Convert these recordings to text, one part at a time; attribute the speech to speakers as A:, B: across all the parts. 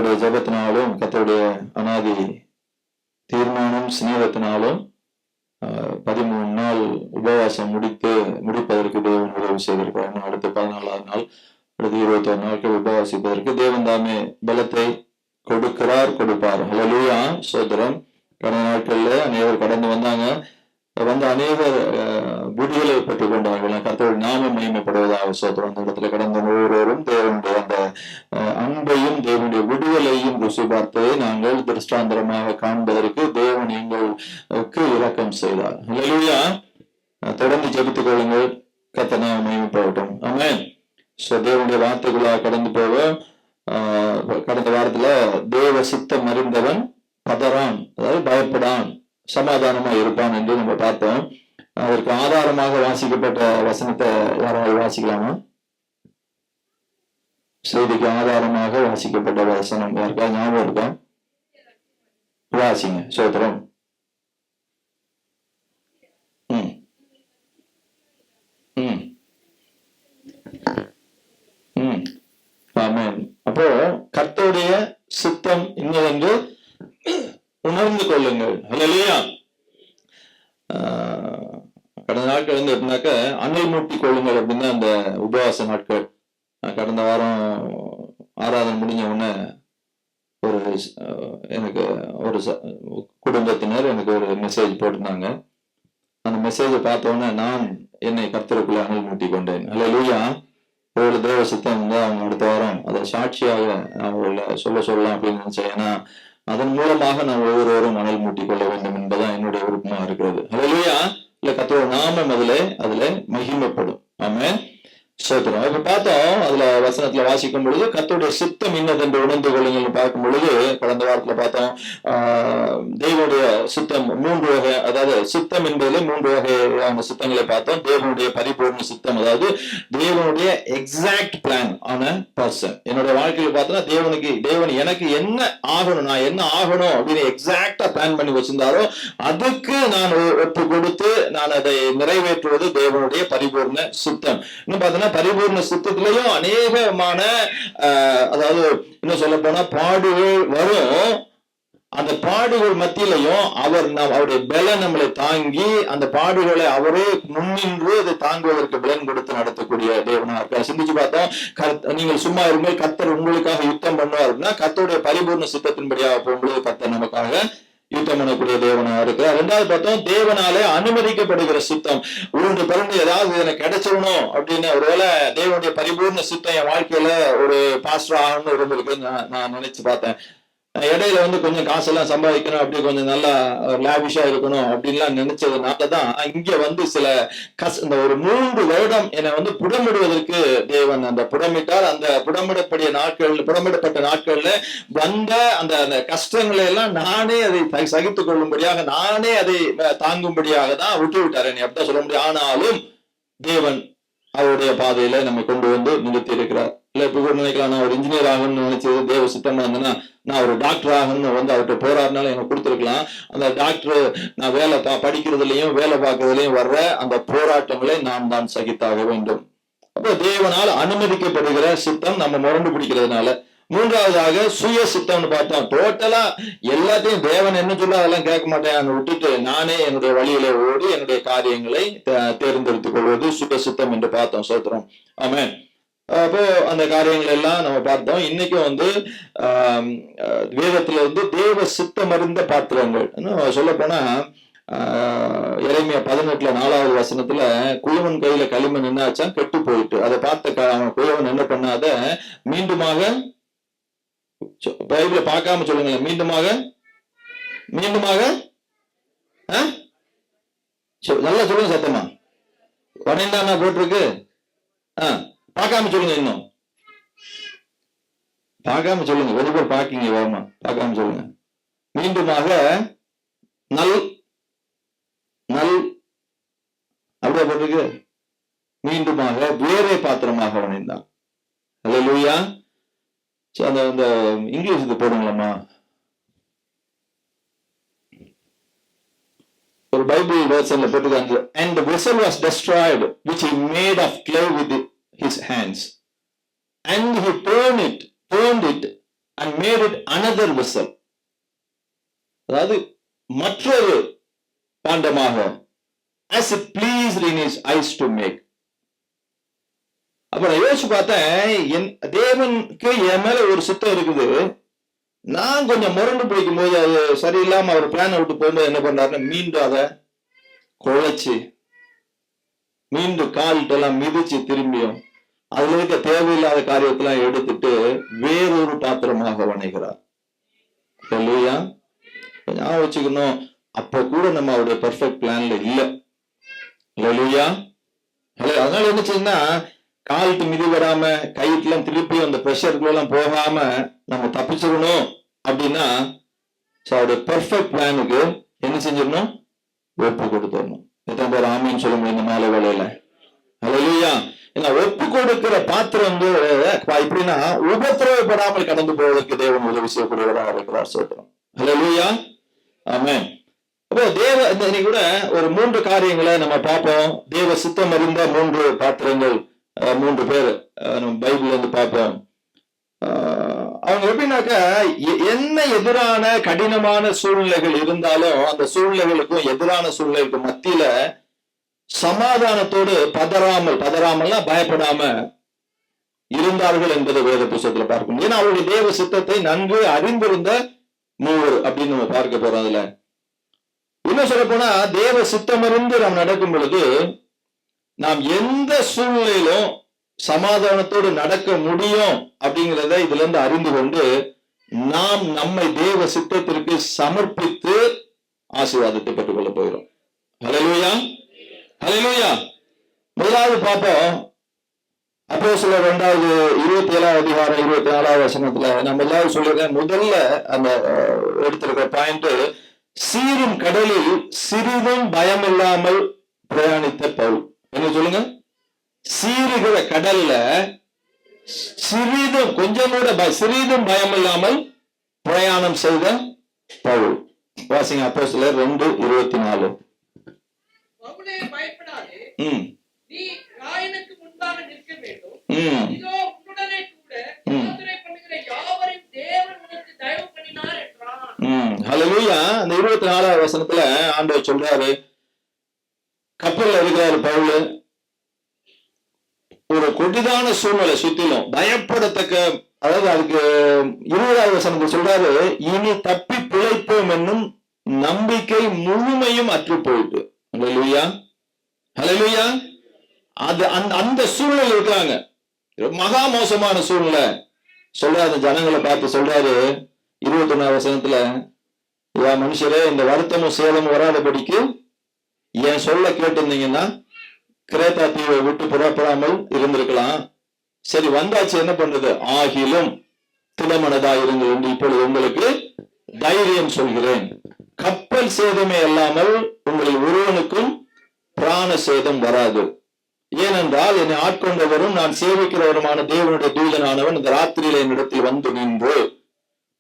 A: கர்த்தருடைய ஜெபத்தினாலும் கர்த்தருடைய அனாதி தீர்மானம் சிநேகத்தினாலும் 13 நாள் உபவாசம் முடிப்பதற்கு தேவன் உதவி செய்திருக்கிறார். அடுத்து 14ஆவது நாள், அடுத்து 21 நாட்கள் உபவாசிப்பதற்கு தேவன் தாமே பலத்தை கொடுப்பார். ஹல்லேலூயா, சோதரம். கடந்த நாட்கள்ல அநேகர் கடந்து வந்தாங்க. அநேகர் விடுதலை பெற்றுக் கொண்டார்கள். கர்த்தருடைய நாமம் மகிமைப்படுவதாக. சோதரம். அந்த இடத்துல கடந்த ஒவ்வொருவரும் தேவனுடைய அந்த அன்பையும் தேவனுடைய விடுதலையும் ருசி பார்த்ததை நாங்கள் திருஷ்டாந்தரமாக காண்பதற்கு தேவன் எங்களுக்கு இரக்கம் செய்தார். ஹல்லேலூயா. தொடர்ந்து ஜெபித்துக் கொள்ளுங்கள். கர்த்தர் நாமம் மகிமைப்படட்டும். ஆமென். தேவனுடைய வார்த்தைகளாக கடந்து போக, கடந்த வாரத்துல தேவ சித்தம் அறிந்தவன் பதறான், அதாவது பயப்படான், சமாதானமா இருப்பான் என்று நம்ம பார்த்தோம். அதற்கு ஆதாரமாக வாசிக்கப்பட்ட வசனத்தை யாராவது வாசிக்கலாமா? செய்திக்கு ஆதாரமாக வாசிக்கப்பட்ட வசனம் யாருக்கா ஞாபகம் இருக்கா? வாசிங்க. சோத்திரம். அப்போ கர்த்தருடைய சித்தம் இன்னதென்று உணர்ந்து கொள்ளுங்கள். ஹல்லேலூயா. கடந்த நாட்கள் வந்து எப்படின்னாக்க அனல் மூட்டி கொள்ளுங்கள் அப்படின்னு அந்த உபவாச நாட்கள். கடந்த வாரம் ஆராதனை முடிஞ்ச உடனே எனக்கு ஒரு குடும்பத்தினர் எனக்கு ஒரு மெசேஜ் போட்டிருந்தாங்க. அந்த மெசேஜை பார்த்த உடனே நான் என்னை கர்த்தருக்குள்ள அனல் மூட்டி கொண்டேன். ஹல்லேலூயா. ஒரு தேவ சித்தம் வந்து அவங்க அடுத்த வாரம் அதை சாட்சியாக அவங்கள சொல்லலாம் அப்படின்னு நினைச்சேன். ஏன்னா அதன் மூலமாக நான் ஒவ்வொருவரும் அனல் மூட்டிக் கொள்ள வேண்டும் என்பதான் என்னுடைய விருப்பமா இருக்கிறது. ஹல்லேலூயா. இல்ல கர்த்தருடைய நாமம் அதுல மகிமைப்படும். ஆமென். சோத்திரம். இப்ப பார்த்தோம், அதுல வசனத்துல வாசிக்கும் பொழுது கர்த்தருடைய சித்தம் இன்னதென்று உணர்ந்து கொள்ளுங்கள் பார்க்கும் பொழுது, கடந்த வாரத்துல பார்த்தோம் தேவனுடைய சித்தம் 3 வகை, அதாவது சித்தம் என்பதிலே 3 வகையான சித்தங்களை பார்த்தோம். தேவனுடைய பரிபூர்ண சித்தம், அதாவது தேவனுடைய எக்ஸாக்ட் பிளான் ஆன பர்சன். என்னுடைய வாழ்க்கையில பார்த்தோம்னா தேவன் எனக்கு என்ன ஆகணும், நான் என்ன ஆகணும் அப்படின்னு எக்ஸாக்டா பிளான் பண்ணி வச்சிருந்தாரோ அதுக்கு நான் ஒப்பு கொடுத்து நான் அதை நிறைவேற்றுவது தேவனுடைய பரிபூர்ண சித்தம். இன்னும் பார்த்தோன்னா பரிபூர்ண சித்தத்திலையும் அநேகமான அதாவது இன்னும் சொல்ல போனா பாடுகள் வரும். அந்த பாடுகள் மத்தியிலையும் அவருடைய பலன் நம்மளை தாங்கி அந்த பாடுகளை அவரே முன்னின்று அதை தாங்குவதற்கு பலன் கொடுத்து நடத்தக்கூடிய தேவனா இருக்கார். சிந்திச்சு பார்த்தோம், நீங்கள் சும்மா இருங்கள் கர்த்தர் உங்களுக்காக யுத்தம் பண்ணுவார் அப்படின்னா கர்த்தருடைய பரிபூர்ண சித்தத்தின்படியாக போகும்போது கர்த்தர் நமக்காக யுத்தம் பண்ணக்கூடிய தேவனா இருக்கிறார். 2வது பார்த்தோம், தேவனாலே அனுமதிக்கப்படுகிற சித்தம். உருண்டு பிறந்து ஏதாவது எனக்கு கிடைச்சிடணும் அப்படின்னு ஒருவேளை தேவனுடைய பரிபூர்ண சித்தம் என் வாழ்க்கையில ஒரு பாஸ்டர் ஆகணும்னு இருந்திருக்கு நான் நினைச்சு பார்த்தேன். இடையில வந்து கொஞ்சம் காசெல்லாம் சம்பாதிக்கணும், அப்படி கொஞ்சம் நல்லா லாவிஷா இருக்கணும் அப்படின்லாம் நினைச்சதுனாலதான் இங்க வந்து சில இந்த ஒரு 3 வருடம் என்னை வந்து புடமிடுவதற்கு தேவன் அந்த புடமிட்டார். அந்த புடமிடப்பட்ட நாட்கள்ல வந்த அந்த கஷ்டங்களை எல்லாம் நானே அதை சகித்துக் கொள்ளும்படியாக, நானே அதை தாங்கும்படியாக தான் விட்டு விட்டார் என்னை, அப்படிதான் சொல்ல முடியும். ஆனாலும் தேவன் அவருடைய பாதையில நம்ம கொண்டு வந்து நிறுத்தி இருக்கிறார். இல்ல இப்ப கூட நினைக்கலாம், நான் ஒரு இன்ஜினியர் ஆகணும்னு நினைச்சது தேவ சித்தமா இருந்தேன்னா நான் ஒரு டாக்டர் ஆகணும்னு வந்து அவர்கிட்ட போராடினாலும் எனக்கு கொடுத்துருக்கலாம். அந்த டாக்டர் நான் படிக்கிறதுலயும் வேலை பார்க்கறதுலயும் வர்ற அந்த போராட்டங்களை நான் தான் சகித்தாக வேண்டும். அப்போ தேவனால் அனுமதிக்கப்படுகிற சித்தம் நம்ம முரண்டு பிடிக்கிறதுனால. 3வதாக சுய சித்தம்னு பார்த்தோம். டோட்டலா எல்லாத்தையும் தேவன் என்ன சொல்ல அதெல்லாம் கேட்க மாட்டேன் விட்டுட்டு நானே என்னுடைய வழியில ஓடி என்னுடைய காரியங்களை தேர்ந்தெடுத்துக் கொள்வது சுய சித்தம் என்று பார்த்தோம். சோத்திரம். ஆமென். அப்போ அந்த காரியங்கள் எல்லாம் நம்ம பார்த்தோம். இன்னைக்கும் வந்து வேதத்துல வந்து தேவ சித்தம் அறிந்த பாத்திரங்கள் சொல்ல போனா எரேமியா 18 4வது வசனத்துல குயவன் கையில களிமண் என்னாச்சா கெட்டு போயிட்டு அதை பார்த்த குயவன் என்ன பண்ணாத மீண்டுமாக பைபிள பார்க்காம சொல்லுங்களேன், மீண்டுமாக நல்லா சொல்லுங்க சத்தமா. வனைந்தானா போட்டிருக்கு. பார்க்காம சொல்லுங்க, இன்னும் பார்க்காம சொல்லுங்க, கொஞ்சம் பேர் பாக்கீங்க வேகமா, பார்க்காம சொல்லுங்க. மீண்டுமாக நல் அப்படியே போட்டிருக்கு. மீண்டுமாக வேறே பாத்திரமாக வணைந்தான். அல்லேலூயா. அந்த இங்கிலீஷுக்கு போடுங்களம்மா. ஒரு பைபிள் வேர்ஷன்ல போட்டுருக்காங்க. And the vessel was destroyed which he made of clay with his hands, and he turned it and made it another vessel. அதாவது மற்றொரு பாண்டமாக, as it pleased in his eyes to make. அப்ப நான் யோசிச்சு பார்த்தேன், தேவனுக்கு என் மேல ஒரு சித்தம் இருக்குது. நான் கொஞ்சம் முரண்டு பிடிக்கும் போது, அது சரியில்லாம அவர் பிளானை விட்டு போகும்போது என்ன பண்றாருன்னு மீண்டும் அதை குழைச்சு, மீண்டும் கால்கிட்டெல்லாம் மிதிச்சு, திரும்பியும் அதுல இருக்க தேவையில்லாத காரியத்தெல்லாம் எடுத்துட்டு வேறொரு பாத்திரமாக வணைகிறார். இல்லையா? ஞாபகம் வச்சுக்கணும், அப்ப கூட நம்ம அவருடைய பெர்ஃபெக்ட் பிளான்ல இல்ல. இல்லையா? அதனால என்ன செய்யுன்னா, காலுக்கு மிதி வராம, கைட்டுலாம் திருப்பி அந்த ப்ரெஷருக்குள்ள எல்லாம் போகாம நம்ம தப்பிச்சிடணும் அப்படின்னா, அவருடைய பெர்ஃபெக்ட் பிளானுக்கு என்ன செஞ்சிடணும்? ஒப்பு கொடுத்துடணும். எத்தனை பேர் ஆமீன்னு சொல்ல முடியும் இந்த மாலை வேலையில? அல்லேலூயா. ஒப்பு கொடுக்கிற பாத்திரம் வந்து எப்படின்னா, உபத்திரவப்படாமல் கடந்து போவதற்கு தேவன் உதவி செய்யக்கூடியவராக இருக்கிறார். சோத்திரம். அல்லேலூயா. ஆமென். அப்போ இன்னைக்கு கூட ஒரு 3 காரியங்களை நம்ம பார்ப்போம். தேவ சித்தம் அறிந்த 3 பாத்திரங்கள், 3 பேர் நம்ம பைபிள்ல இருந்து பார்ப்போம். அவங்க எப்படின்னாக்க, என்ன எதிரான கடினமான சூழ்நிலைகள் இருந்தாலும் அந்த சூழ்நிலைகளுக்கும் எதிரான சூழ்நிலைகளுக்கு மத்தியில சமாதானத்தோடு பதறாமல்னா பயப்படாம இருந்தார்கள் என்பதை வேத புத்தகத்துல பார்க்கணும். ஏன்னா அவருடைய தேவ சித்தத்தை நன்கு அறிந்திருந்த 3 அப்படின்னு நம்ம பார்க்க போறோம். அதுல இன்னும் சொல்ல போனா, தேவ சித்தமிருந்து நாம் நடக்கும் பொழுது நாம் எந்த சூழ்நிலையிலும் சமாதானத்தோடு நடக்க முடியும் அப்படிங்கிறத இதுல இருந்து அறிந்து கொண்டு நாம் நம்மை தேவ சித்தத்திற்கு சமர்ப்பித்து ஆசீர்வாதத்தை பெற்றுக் கொள்ள போகிறோம். ஹல்லேலூயா. ஹல்லேலூயா. முதலாவது பார்ப்போம், அப்போஸ்தலர் 2வது 27வது அதிகாரம் 24வது வசனத்துல நம்ம எல்லாரும் சொல்லிருக்கேன். முதல்ல அந்த எடுத்திருக்கிற பாயிண்ட், சீரும் கடலில் சிறிதும் பயம் இல்லாமல் பிரயாணித்த பவுல். என்ன சொல்லுங்க? சீருகிற கடல்ல கொஞ்சம் கூட சிறிதும் பயம் இல்லாமல் பிரயாணம் செய்த பவுல். வாசிங்க அப்போஸ்தலர் 2:24. ஹல்லேலூயா. அந்த 24வது வசனத்துல ஆண்டவர் சொல்றாரு, கப்பல்ல இருக்கிறாரு பவுல். ஒரு கொடிதான சூழ்நிலை சுத்திலும் பயப்படத்தக்க, அதாவது அதுக்கு 20வது வசனத்துல சொல்றாரு, இனி தப்பி பிழைப்போம் என்னும் நம்பிக்கை முழுமையும் அற்று போயிட்டு. ஹல்லேலூயா. ஹல்லேலூயா. அது அந்த சூழ்நிலை இருக்கிறாங்க, மகா மோசமான சூழ்நிலை. சொல்றாரு, ஜனங்களை பார்த்து சொல்றாரு 21வது வசனத்துல, மனுஷரே, இந்த வருத்தமும் சேதமும் வராதபடிக்கு என் சொல்ல கேட்டிருந்தீங்கன்னா கிரேத்தா தீவை விட்டு புறப்படாமல் இருந்திருக்கலாம். சரி, வந்தாச்சு, என்ன பண்றது? ஆகிலும் திடமனதாயிருங்கள் என்று இப்பொழுது உங்களுக்கு தைரியம் சொல்கிறேன். கப்பல் சேதமே அல்லாமல் உங்களில் ஒருவனுக்கும் பிராண சேதம் வராது. ஏனென்றால் என்னை ஆட்கொண்டவரும் நான் சேவிக்கிறவருமான தேவனுடைய தூதனானவன் இந்த ராத்திரியில என்னிடத்தில் வந்து நின்று,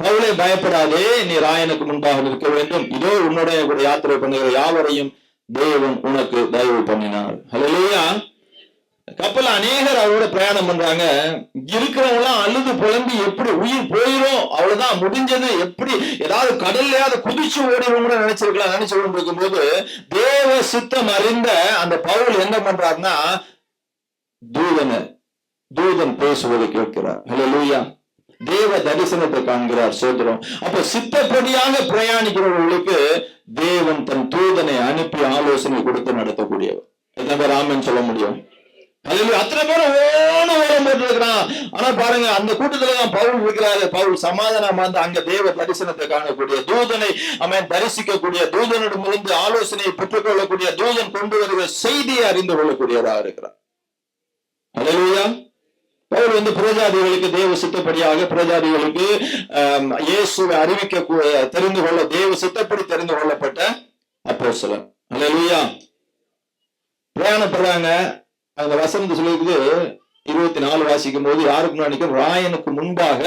A: பவுலே பயப்படாதே, நீ ராயனுக்கு முன்பாக நிற்க வேண்டும். இதோ உன்னுடைய கூட யாத்திரை பண்ணுகிற யாவரையும் தேவன் உனக்கு தயவு பண்ணினார். ஹல்லேலூயா. கப்பல் அநேகர் அவரோட பிரயாணம் பண்றாங்க. இருக்கிறவங்க எல்லாம் அழுது புலம்பி, எப்படி உயிர் போயிரும், அவ்வளவுதான் முடிஞ்சது, எப்படி ஏதாவது கடல்லையாவது குதிச்சு ஓடிடும் நினைச்சிருக்கலாம். நினைச்சு இருக்கும் போது தேவ சித்தம் அறிந்த அந்த பவுல் என்ன பண்றாருன்னா, தூதன் பேசுவதை கேட்கிறார். ஹல்லேலூயா. தேவ தரிசனத்தை காண்கிறார். சோதரம். அப்ப சித்தப்படியாக பிரயாணிக்கிறவர்களுக்கு தேவன் தன் தூதனை அனுப்பி ஆலோசனை கொடுத்து நடத்தக்கூடியவர். எத்தனை பேர் ஆமென் சொல்ல முடியும்? அத்தனை பேரும் ஓரம் போட்டு இருக்கிறான். ஆனா பாருங்க, அந்த கூட்டத்துலதான் பவுல் இருக்கிறாரு. பவுல் சமாதானமா அங்க தேவ தரிசனத்தை காணக்கூடிய, தூதனை அவன் தரிசிக்கக்கூடிய, தூதனிடமிருந்து ஆலோசனையை பெற்றுக் கொள்ளக்கூடிய, தூதன் கொண்டு வருகிற செய்தியை அறிந்து கொள்ளக்கூடியதாக இருக்கிறார். ஹல்லேலூயா. பவுல் புரஜாதிகளுக்கு தேவ சித்தப்படியாக புரஜாதிகளுக்கு இயேசுவை அறிவிக்க தெரிந்து கொள்ள தேவ சித்தப்படி தெரிந்து கொள்ளப்பட்ட அப்போஸ்தலன். ஹல்லேலூயா. பிரயாணப்படுறாங்க. அந்த வசனத்தை சொல்லிருக்கு 24 வாசிக்கும் போது, யாருக்கு முன்னாடி? ராயனுக்கு முன்பாக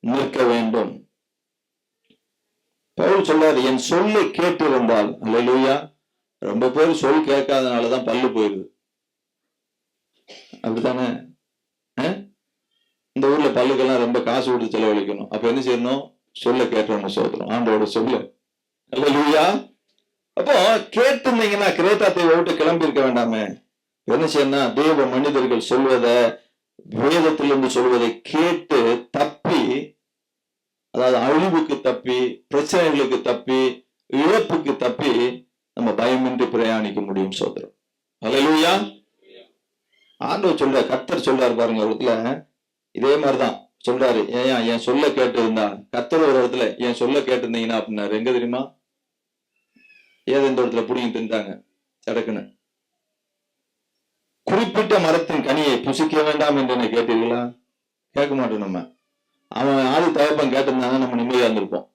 A: நிற்க வேண்டும். பவுல் சொல்றாரு, என் சொல்லை கேட்டிருந்தால். ஹல்லேலூயா. ரொம்ப பேர் சொல் கேட்காதனாலதான் பல்லு போயிருது. அப்படித்தானே? இந்த ஊர்ல பல்லுக்கெல்லாம் ரொம்ப காசு கொடுத்து செலவழிக்கணும். அப்ப என்ன செய்யணும்? சொல்ல கேட்டோம்னு சொல்றோம். ஆண்டோட சொல்ல. அல்லேலூயா. அப்போ கேட்டிருந்தீங்கன்னா கிரேத்தாத்தை விட்டு கிளம்பி இருக்க வேண்டாமே. என்ன செய்யணும்? தேவ மனிதர்கள் சொல்வதை, வேதத்திலிருந்து சொல்வதை கேட்டு தப்பி, அதாவது அழிவுக்கு தப்பி, பிரச்சனைகளுக்கு தப்பி, இழப்புக்கு தப்பி நம்ம பயமின்றி பிரயாணிக்க முடியும் சோதரம். அல்லேலூயா. ஆண்டவர் சொல்ற, கர்த்தர் சொல்றாரு பாருங்க ஒரு இடத்துல, இதே மாதிரிதான் சொல்றாரு. என் சொல்ல கேட்டு இருந்தா, கர்த்தர் ஒரு இடத்துல என் சொல்ல கேட்டு இருந்தீங்கன்னா அப்படின்னாரு. எங்க தெரியுமா? ஏதேன் இடத்துல புடிங்கி தின்றாங்க சடக்குன்னு. குறிப்பிட்ட மரத்தின் கனியை புசிக்க வேண்டாம் என்று என்ன கேட்டீர்களா? கேட்க மாட்டோம் நம்ம. அவன் ஆதி தகப்பன் கேட்டிருந்தாங்க, நம்ம நிம்மதியா இருந்திருப்போம்.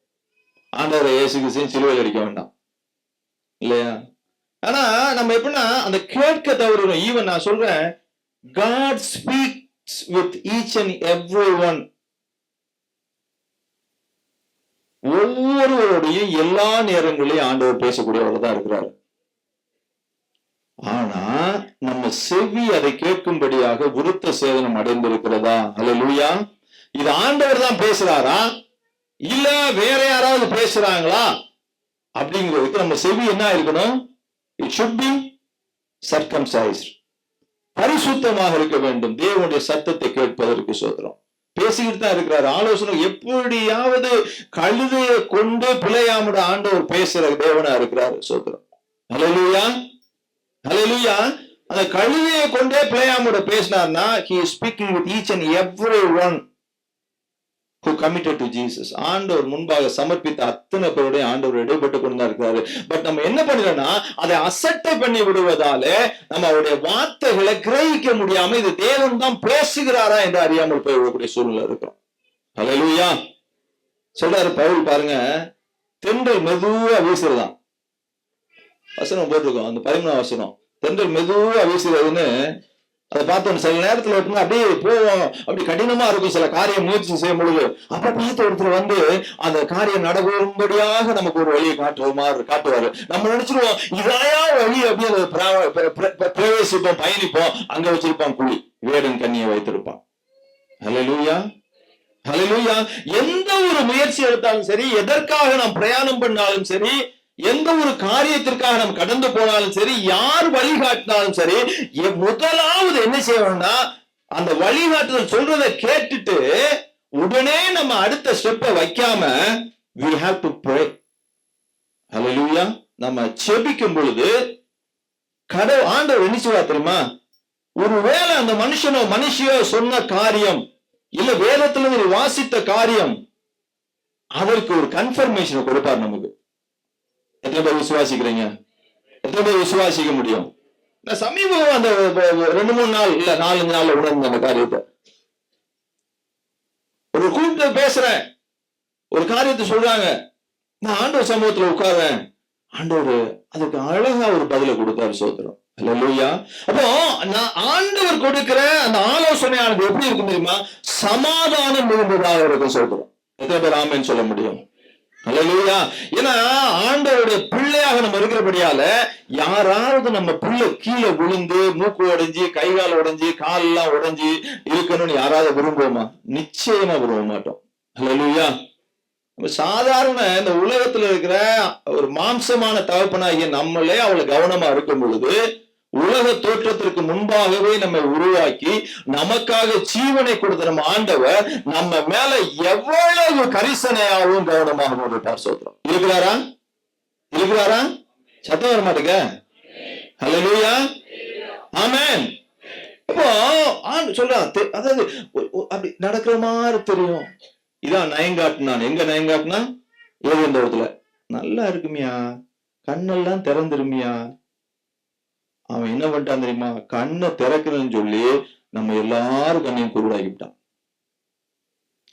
A: ஆண்டவரை இயேசு கிறிஸ்துவின் சிலுவையில் அடிக்க வேண்டாம் இல்லையா? ஆனா நம்ம எப்படின்னா அந்த கேட்க தவறுறோம். ஈவன் நான் சொல்றேன், God speaks with each and everyone. ஒவ்வொருவருடைய எல்லா நேரங்களையும் ஆண்டவர் பேசக்கூடியவர் தான் இருக்கிறார். ஆனா நம்ம செவி அதை கேட்கும்படியாக விருத்த சேதனம் அடைந்திருக்கிறதா? அல்லேலூயா. இது ஆண்டவர் தான் பேசுறாரா இல்ல வேற யாராவது பேசுறாங்களா அப்படிங்கிறதுக்கு நம்ம செவி என்ன இருக்கணும்? It should be circumcised. பரிசுத்தமாக இருக்க வேண்டும். தேவனுடைய சத்தத்தை கேட்பதற்கு சோதரம். பேசிக்கிட்டு தான் இருக்கிறார். ஆலோசனை எப்படியாவது கழுதையை கொண்டு பிழையாமட ஆண்டவர் பேசுற தேவனா இருக்கிறார் சோதரம். அல்லேலூயா. அல்லேலூயா. அந்த கழுதையை கொண்டே பிழையாமட பேசினார்னா, he is speaking with each and everyone who committed to Jesus. ஆண்டவர் முன்பாக சமர்ப்பித்த அத்தனை பேருடைய ஆண்டவர் இடைப்பட்டு கொண்டு இருக்கிறாரு. பட் நம்ம என்ன பண்ணலன்னா, அதை அசட்டை பண்ணி விடுவதால நம்ம அவருடைய வார்த்தைகளை கிரகிக்க முடியாம இது தேவன் தான் பேசுகிறாரா என்று அறியாமல் போய்விடக்கூடிய சூழ்நிலை இருக்கிறோம். அல்லேலூயா. சொல்றாரு பவுல் பாருங்க, தென்றல் மெதுவா வீசுறதான். வசனம் போட்டிருக்கோம், அந்த 13 வசனம். தென்றல் மெதுவா வீசுறதுன்னு அதை பார்த்தோம். சில நேரத்துல அப்படியே போவோம், அப்படி கடினமா இருக்கும் சில காரியம் முயற்சி செய்யும் பொழுது. அப்ப பார்த்த ஒருத்தர் வந்து அந்த காரியம் நடக்கும்படியாக நமக்கு ஒரு வழியை காட்டுவாரு. நம்ம நினைச்சிருவோம் இதாயா வழி அப்படின்னு பிரவேசிப்போம், பயணிப்போம். அங்க வச்சிருப்பான் குழி, வேடன் கண்ணியை வைத்திருப்பான். அல்லேலூயா. அல்லேலூயா. எந்த ஒரு முயற்சி எடுத்தாலும் சரி, எதற்காக நாம் பிரயாணம் பண்ணாலும் சரி, எந்த ஒரு காரியத்திற்காக நாம் கடந்து போனாலும் சரி, யார் வழிகாட்டினாலும் சரி, முதலாவது என்ன செய்யணும்னா அந்த வழிகாட்டுதல் சொல்றதை கேட்டுட்டு உடனே நம்ம அடுத்த ஸ்டெப்பை வைக்காம we have to pray. ஹல்லேலூயா. நம்ம செபிக்கும் பொழுது ஆண்டவர் என்ன செய்வார் தெரியுமா? ஒருவேளை அந்த மனுஷனோ மனுஷியோ சொன்ன காரியம் இல்ல வேதத்துல வாசித்த காரியம் அதற்கு ஒரு கன்ஃபர்மேஷன் கொடுப்பார் நமக்கு. எத்தனை பேர் விசுவாசிக்கிறீங்க? எத்தனை பேர் விசுவாசிக்க முடியும்? நான் சமீபம் அந்த 2-3 நாள் இல்ல 4-5 நாள்ல உணர்ந்த அந்த காரியத்தை ஒரு கூட்டத்தை பேசுறேன், ஒரு காரியத்தை சொல்றாங்க, நான் ஆண்டவர் சமூகத்துல உட்கார்றேன். ஆண்டவர் அதுக்கு அழகா ஒரு பதில கொடுத்தாரு சோதரம். அல்லேலூயா. அப்போ நான் ஆண்டவர் கொடுக்கிற அந்த ஆலோசனையானது எப்படி இருக்கும் தெரியுமா? சமாதானம் மிகுந்ததாக இருக்கும் சோதரம். எத்தனை பேர் ஆமென் சொல்ல முடியும்? அல்லேலூயா. ஏன்னா ஆண்டவருடைய பிள்ளையாக நம்ம இருக்கிறபடியால யாராவது நம்ம பிள்ளை கீழே விழுந்து மூக்கு உடைஞ்சி கை கால் உடைஞ்சி கால் எல்லாம் உடைஞ்சி இருக்கணும்னு யாராவது விரும்புவோமா? நிச்சயமா விரும்ப மாட்டோம். அல்லேலூயா. நம்ம சாதாரண இந்த உலகத்துல இருக்கிற ஒரு மாம்சமான தகப்பனாகிய நம்மளே அவ்வளவு கவனமா இருக்கும் பொழுது, உலக தோற்றத்திற்கு முன்பாகவே நம்மை உருவாக்கி நமக்காக ஜீவனை கொடுத்த நம்ம ஆண்டவர் நம்ம மேல எவ்வளவு கரிசனையாகவும் கவனமாக இருப்பார். சோத்திரம். இருக்கிறாரா? இருக்கிறாரா? சத்தம் வர மாட்டேங்க. ஹல்லேலூயா. ஆமென். இப்போ சொல்றான், அதாவது அப்படி நடக்கிற மாதிரி தெரியும். இதான் நயங்காட்டுனான். எங்க நயங்காட்டுனா? ஏதேன் தோட்டத்துல. நல்லா இருக்குமியா, கண்ணெல்லாம் திறந்துருமியா. அவன் என்ன பண்ணிட்டான் தெரியுமா? கண்ணை திறக்கணும்னு சொல்லி நம்ம எல்லாரும் கண்ணையும் குருடாக்கிட்டான்.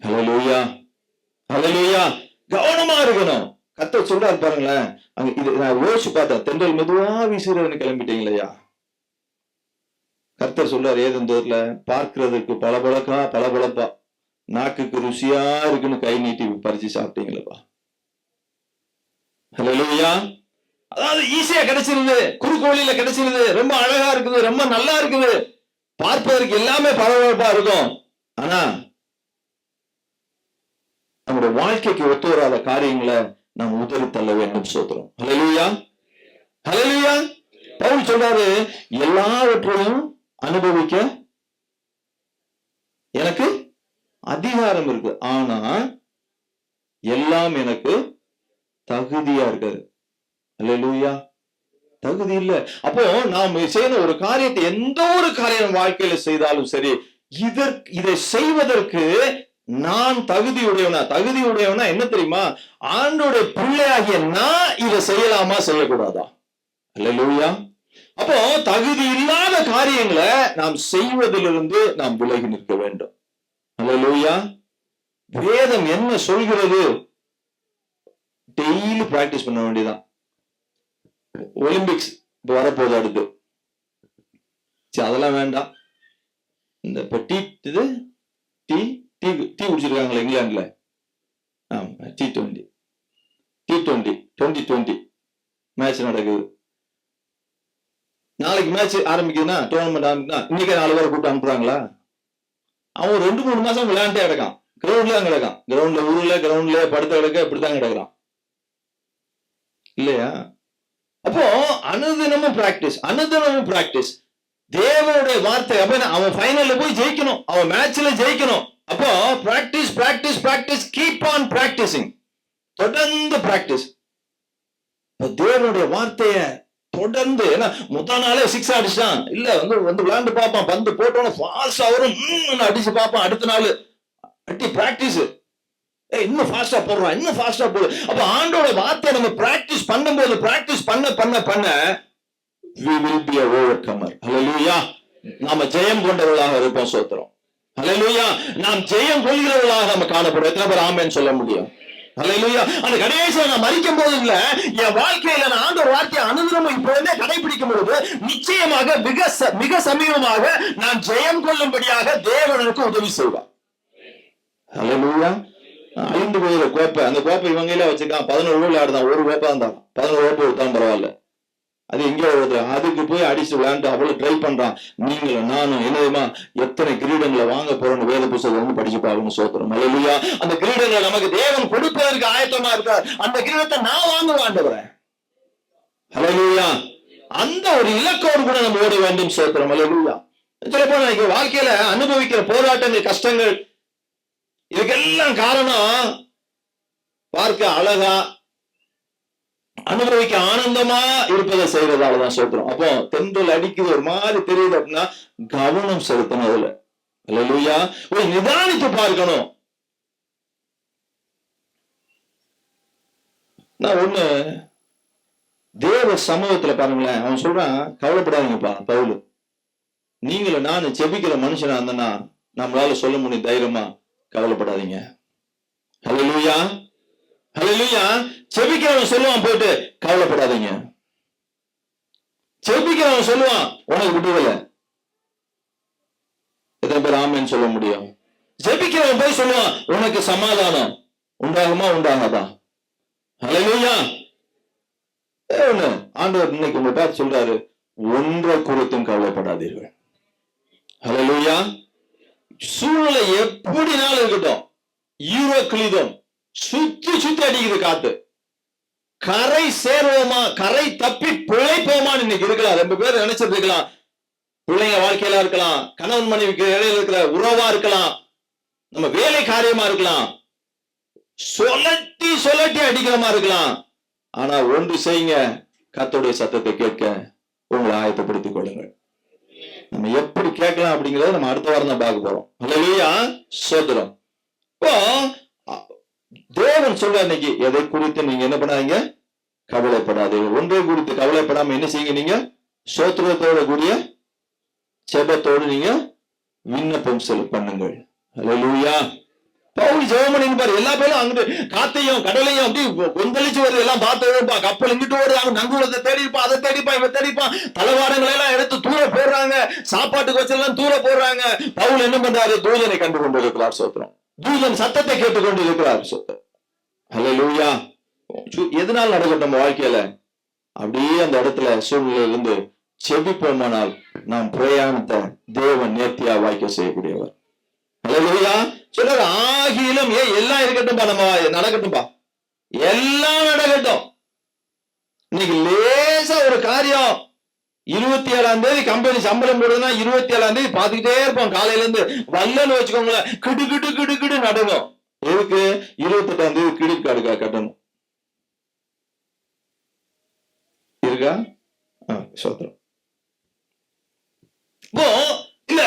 A: ஹல்லேலூயா. ஹல்லேலூயா. கவனமா இருக்கணும். கர்த்தர் சொல்றாரு பாருங்களேன். அங்க இது நான் யோசிச்சு பார்த்தேன். தென்றல் மெதுவா வீசுறதுன்னு கிளம்பிட்டீங்களையா? கர்த்தர் சொல்றாரு ஏதேன் தோட்டத்துல, பார்க்கிறதுக்கு பளபளப்பா நாக்குக்கு ருசியா இருக்குன்னு கை நீட்டி பறிச்சு சாப்பிட்டீங்களப்பா. ஹல்லேலூயா. அதாவது ஈஸியா கிடைச்சிருது, குறுக்கு வழியில கிடைச்சிருது, ரொம்ப அழகா இருக்குது, ரொம்ப நல்லா இருக்குது, பார்ப்பதற்கு எல்லாமே பரபரப்பா இருக்கும். ஆனா நம்முடைய வாழ்க்கைக்கு ஒத்து வராத காரியங்களை நாம் உதறி தள்ள வேண்டும். சோத்திரம். ஹல்லேலூயா, ஹல்லேலூயா. பவுல் சொல்றாரு, எல்லாவற்றையும் அனுபவிக்க எனக்கு அதிகாரம் இருக்கு, ஆனா எல்லாம் எனக்கு தகுதியா இருக்காரு. ஹல்லேலூயா. தகுதி இல்ல. அப்போ நாம் செய்யற ஒரு காரியத்தை, எந்த ஒரு காரியம் வாழ்க்கையில செய்தாலும் சரி, இதை செய்வதற்கு நான் தகுதியுடையவனா என்ன தெரியுமா? ஆண்டோடைய பிள்ளையாகிய நான் இதை செய்யலாமா செய்யக்கூடாதா? ஹல்லேலூயா. அப்போ தகுதி இல்லாத காரியங்களை நாம் செய்வதிலிருந்து நாம் விலகி நிற்க வேண்டும். ஹல்லேலூயா. வேதம் என்ன சொல்கிறது? டெய்லி பிராக்டிஸ் பண்ண வேண்டியதான். ஒலிம்பிக்ஸ் இப்ப வரப்போகுது அடுத்து. அதெல்லாம் வேண்டாம். இந்த இப்ப டீ குடிச்சிருக்காங்களா இங்கிலாந்துல? T20 மேட்ச் நடக்குது. நாளைக்கு மேட்ச் ஆரம்பிக்குதுன்னா, டோர்னமெண்ட் ஆரம்பிக்குதுன்னா, இன்னைக்கு 4 பேரை கூப்பிட்டு அனுப்புறாங்களா? அவன் 2-3 மாசம் விளையாண்டே கிடக்கான். கிரவுண்ட்ல தான் கிடக்கான். கிரவுண்ட்ல ஊர்ல கிரவுண்ட்ல படுத்த கிடக்க இப்படித்தான் கிடக்குறான் இல்லையா? அப்போ அனுதினமும் பிராக்டிஸ். தேவனுடைய வார்த்தை. அவன் ஃபைனல்ல போய் ஜெயிக்கணும், அவன் மேட்ச்ல ஜெயிக்கணும். அப்போ பிராக்டிஸ், கீப் ஆன் பிராக்டிசிங். தொடர்ந்து பிராக்டிஸ். தேவனுடைய வார்த்தைய தொடர்ந்து, ஏன்னா முதல் நாளே 6 அடிச்சான் இல்ல, வந்து விளையாண்டு பார்ப்பான், பந்து போட்டோன்னு ஃபாஸ்டா வரும், அடிச்சு பார்ப்பான். அடுத்த நாள் அடி பிராக்டிஸ், இன்னும் ஃபாஸ்டா போடு. அப்ப ஆண்டோட வார்த்தையை நம்ம பிராக்டிஸ் பண்ணும்போது, பிராக்டிஸ் பண்ண we will be an overcomer. ஹல்லேலூயா. நாம ஜெயம் கொண்டவர்களாக இருப்போம். சோத்திரம். ஹல்லேலூயா. நாம் ஜெயம் கொள்கிறவர்களாக நம்ம காணப்படுவோம். எத்தனை பேர் ஆமென் சொல்ல முடியும்? ஹல்லேலூயா. அந்த கடைசியா நான் மரிக்கும் போது இல்ல, என் வாழ்க்கையில நான் ஆண்டவர் வார்த்தையை அனுதினமும் இப்பொழுதே கடைபிடிக்கும் பொழுது நிச்சயமாக மிக சமீபமாக நான் ஜெயம் கொள்ளும்படியாக தேவன் எனக்கு உதவி செய்வார். ஹல்லேலூயா. அழிந்து போகிற கோப்பை, அந்த கோப்பை இவங்களே வச்சிருக்கான். 11 விளையாடுதான், ஒரு கோப்பை தான், 11 கோப்பை கொடுத்தான் பரவாயில்ல. அது எங்கே வருது? அதுக்கு போய் அடிச்சு விளையாண்டு அவ்வளவு ட்ரை பண்றான். நீங்களும் நானும் என்னதுமா எத்தனை கிரீடங்களை வாங்க போறோம்னு வேத புத்தகத்தை வந்து படிச்சு பாருங்க. சோத்திரம். ஹல்லேலூயா. அந்த கிரீடங்களை நமக்கு தேவன் கொடுப்பதற்கு ஆயத்தமா இருக்கார். அந்த கிரீடத்தை நான் வாங்குவேன். ஹல்லேலூயா. அந்த ஒரு இலக்கோடு கூட நம்ம ஓட வேண்டும். சோத்திரம். ஹல்லேலூயா. சில பேர் வாழ்க்கையில அனுபவிக்கிற போராட்டங்கள், கஷ்டங்கள், இதுக்கெல்லாம் காரணம் பார்க்க அழகா, அனுபவிக்க ஆனந்தமா இருப்பதை செய்யறதாலதான். சோத்திரம். அப்போ தென்றல் அடிக்குது ஒரு மாதிரி தெரியுது அப்படின்னா கவனம் செலுத்தணும் அதுல. ஹல்லேலூயா. ஒரு நிதானித்து பார்க்கணும். நான் ஒண்ணு தேவ சமூகத்துல பாருங்களேன், அவன் சொல்றான், கவலைப்படாதீங்கப்பா பவுல், நீங்களும் நானும் செபிக்கிற மனுஷனா இருந்தேன்னா நம்மளால சொல்ல முடியும் தைரியமா, கவலைப்படாதீங்க. ஹல்லேலூயா, ஹல்லேலூயா. செபிக்கிறவன் சொல்லுவான் போயிட்டு கவலைப்படாதீங்க. செபிக்கிறவன் சொல்லுவான் உனக்கு விடுதலை. எத்தனை பேர் ஆமென் சொல்ல முடியும்? ஜெபிக்கிறவன் போய் சொல்லுவான் உனக்கு சமாதானம் உண்டாகுமா உண்டாகாதா? ஹல்லேலூயா. ஆண்டவர் இன்னைக்கு உங்க பார்த்து சொல்றாரு, ஒன்றை குறித்தும் கவலைப்படாதீர்கள். ஹல்லேலூயா. சூழ்நிலை எப்படினாலும் இருக்கட்டும், ஈரோ கிளிதம் சுத்தி அடிக்குது காத்து, கரை சேருவோமா, கரை தப்பி பிழைப்போமான்னு இன்னைக்கு இருக்கலாம். ரொம்ப பேர் நினைச்சிட்டு இருக்கலாம். பிள்ளைங்க வாழ்க்கையில இருக்கலாம், கணவன் மனைவிக்கு இடையில இருக்கிற உறவா இருக்கலாம், நம்ம வேலை காரியமா இருக்கலாம், சொல்லட்டி அடிக்கிறமா இருக்கலாம். ஆனா ஒன்று செய்யுங்க, கர்த்தருடைய சத்தத்தை கேட்க உங்களை ஆயத்தப்படுத்திக் கொள்ளுங்கள். நம்ம எப்படி கேட்கலாம் அப்படிங்கறத நம்ம அடுத்த வாரம் தான் பார்க்க போறோம். ஹல்லேலூயா. சோத்திரம். இப்போ தேவன் சொல்ற இன்னைக்கு எதை குறித்து நீங்க என்ன பண்ணாதீங்க, கவலைப்படாது. ஒன்றை குறித்து கவலைப்படாம என்ன செய்யுங்க, நீங்க சோத்திரத்தோட கூடிய செபத்தோடு நீங்க விண்ணப்பம் பண்ணுங்கள். ஹல்லேலூயா. பவுல் ஜெபம் பாரு, எல்லா பேரும் அங்கிட்டு காத்தையும் கடலையும் அப்படி கொந்தளிச்சு வருது, எல்லாம் பார்த்து கப்பல் இங்கிட்டு வருது, நங்குலத்தை தேடிப்பான், அதை தேடிப்பான், இவன் தேடிப்பான், தலவாரங்களை எல்லாம் எடுத்து தூர போடுறாங்க, சாப்பாட்டுக்கு வச்செல்லாம் தூர போடுறாங்க. பவுல் என்ன பண்றாரு? தூதனை கண்டு கொண்டு இருக்கிறார். சோத்திரம். தூதன் சத்தத்தை கேட்டுக்கொண்டு இருக்கிறார். சோத்திரம். ஹல்லேலூயா. எதனால் நடக்கும் நம்ம வாழ்க்கையில? அப்படியே அந்த இடத்துல சூழ்நிலையில இருந்து செபிப்போமானால் நாம் பிரயாணத்தை தேவன் நேர்த்தியா வாய்க்க செய்யக்கூடியவர். ஹல்லேலூயா. சிலர் ஆகிலும் எல்லாம் இருக்கட்டும்பா, நம்ம நடக்கட்டும்பா, எல்லாம் நடக்கட்டும். இன்னைக்கு லேசா ஒரு காரியம் 27ஆம் தேதி கம்பெனி சம்பளம் போடுதுன்னா 27ஆம் தேதி பாத்துக்கிட்டே இருப்போம். காலையில இருந்து வல்லன்னு வச்சுக்கோங்களேன், கிடு கிடு கிடு கிடு நடக்கும். எதுக்கு? 28ஆம் தேதி கிரெடிட் கார்டு கட்டணும் இருக்கா? சோத்திரம். இப்போ இல்ல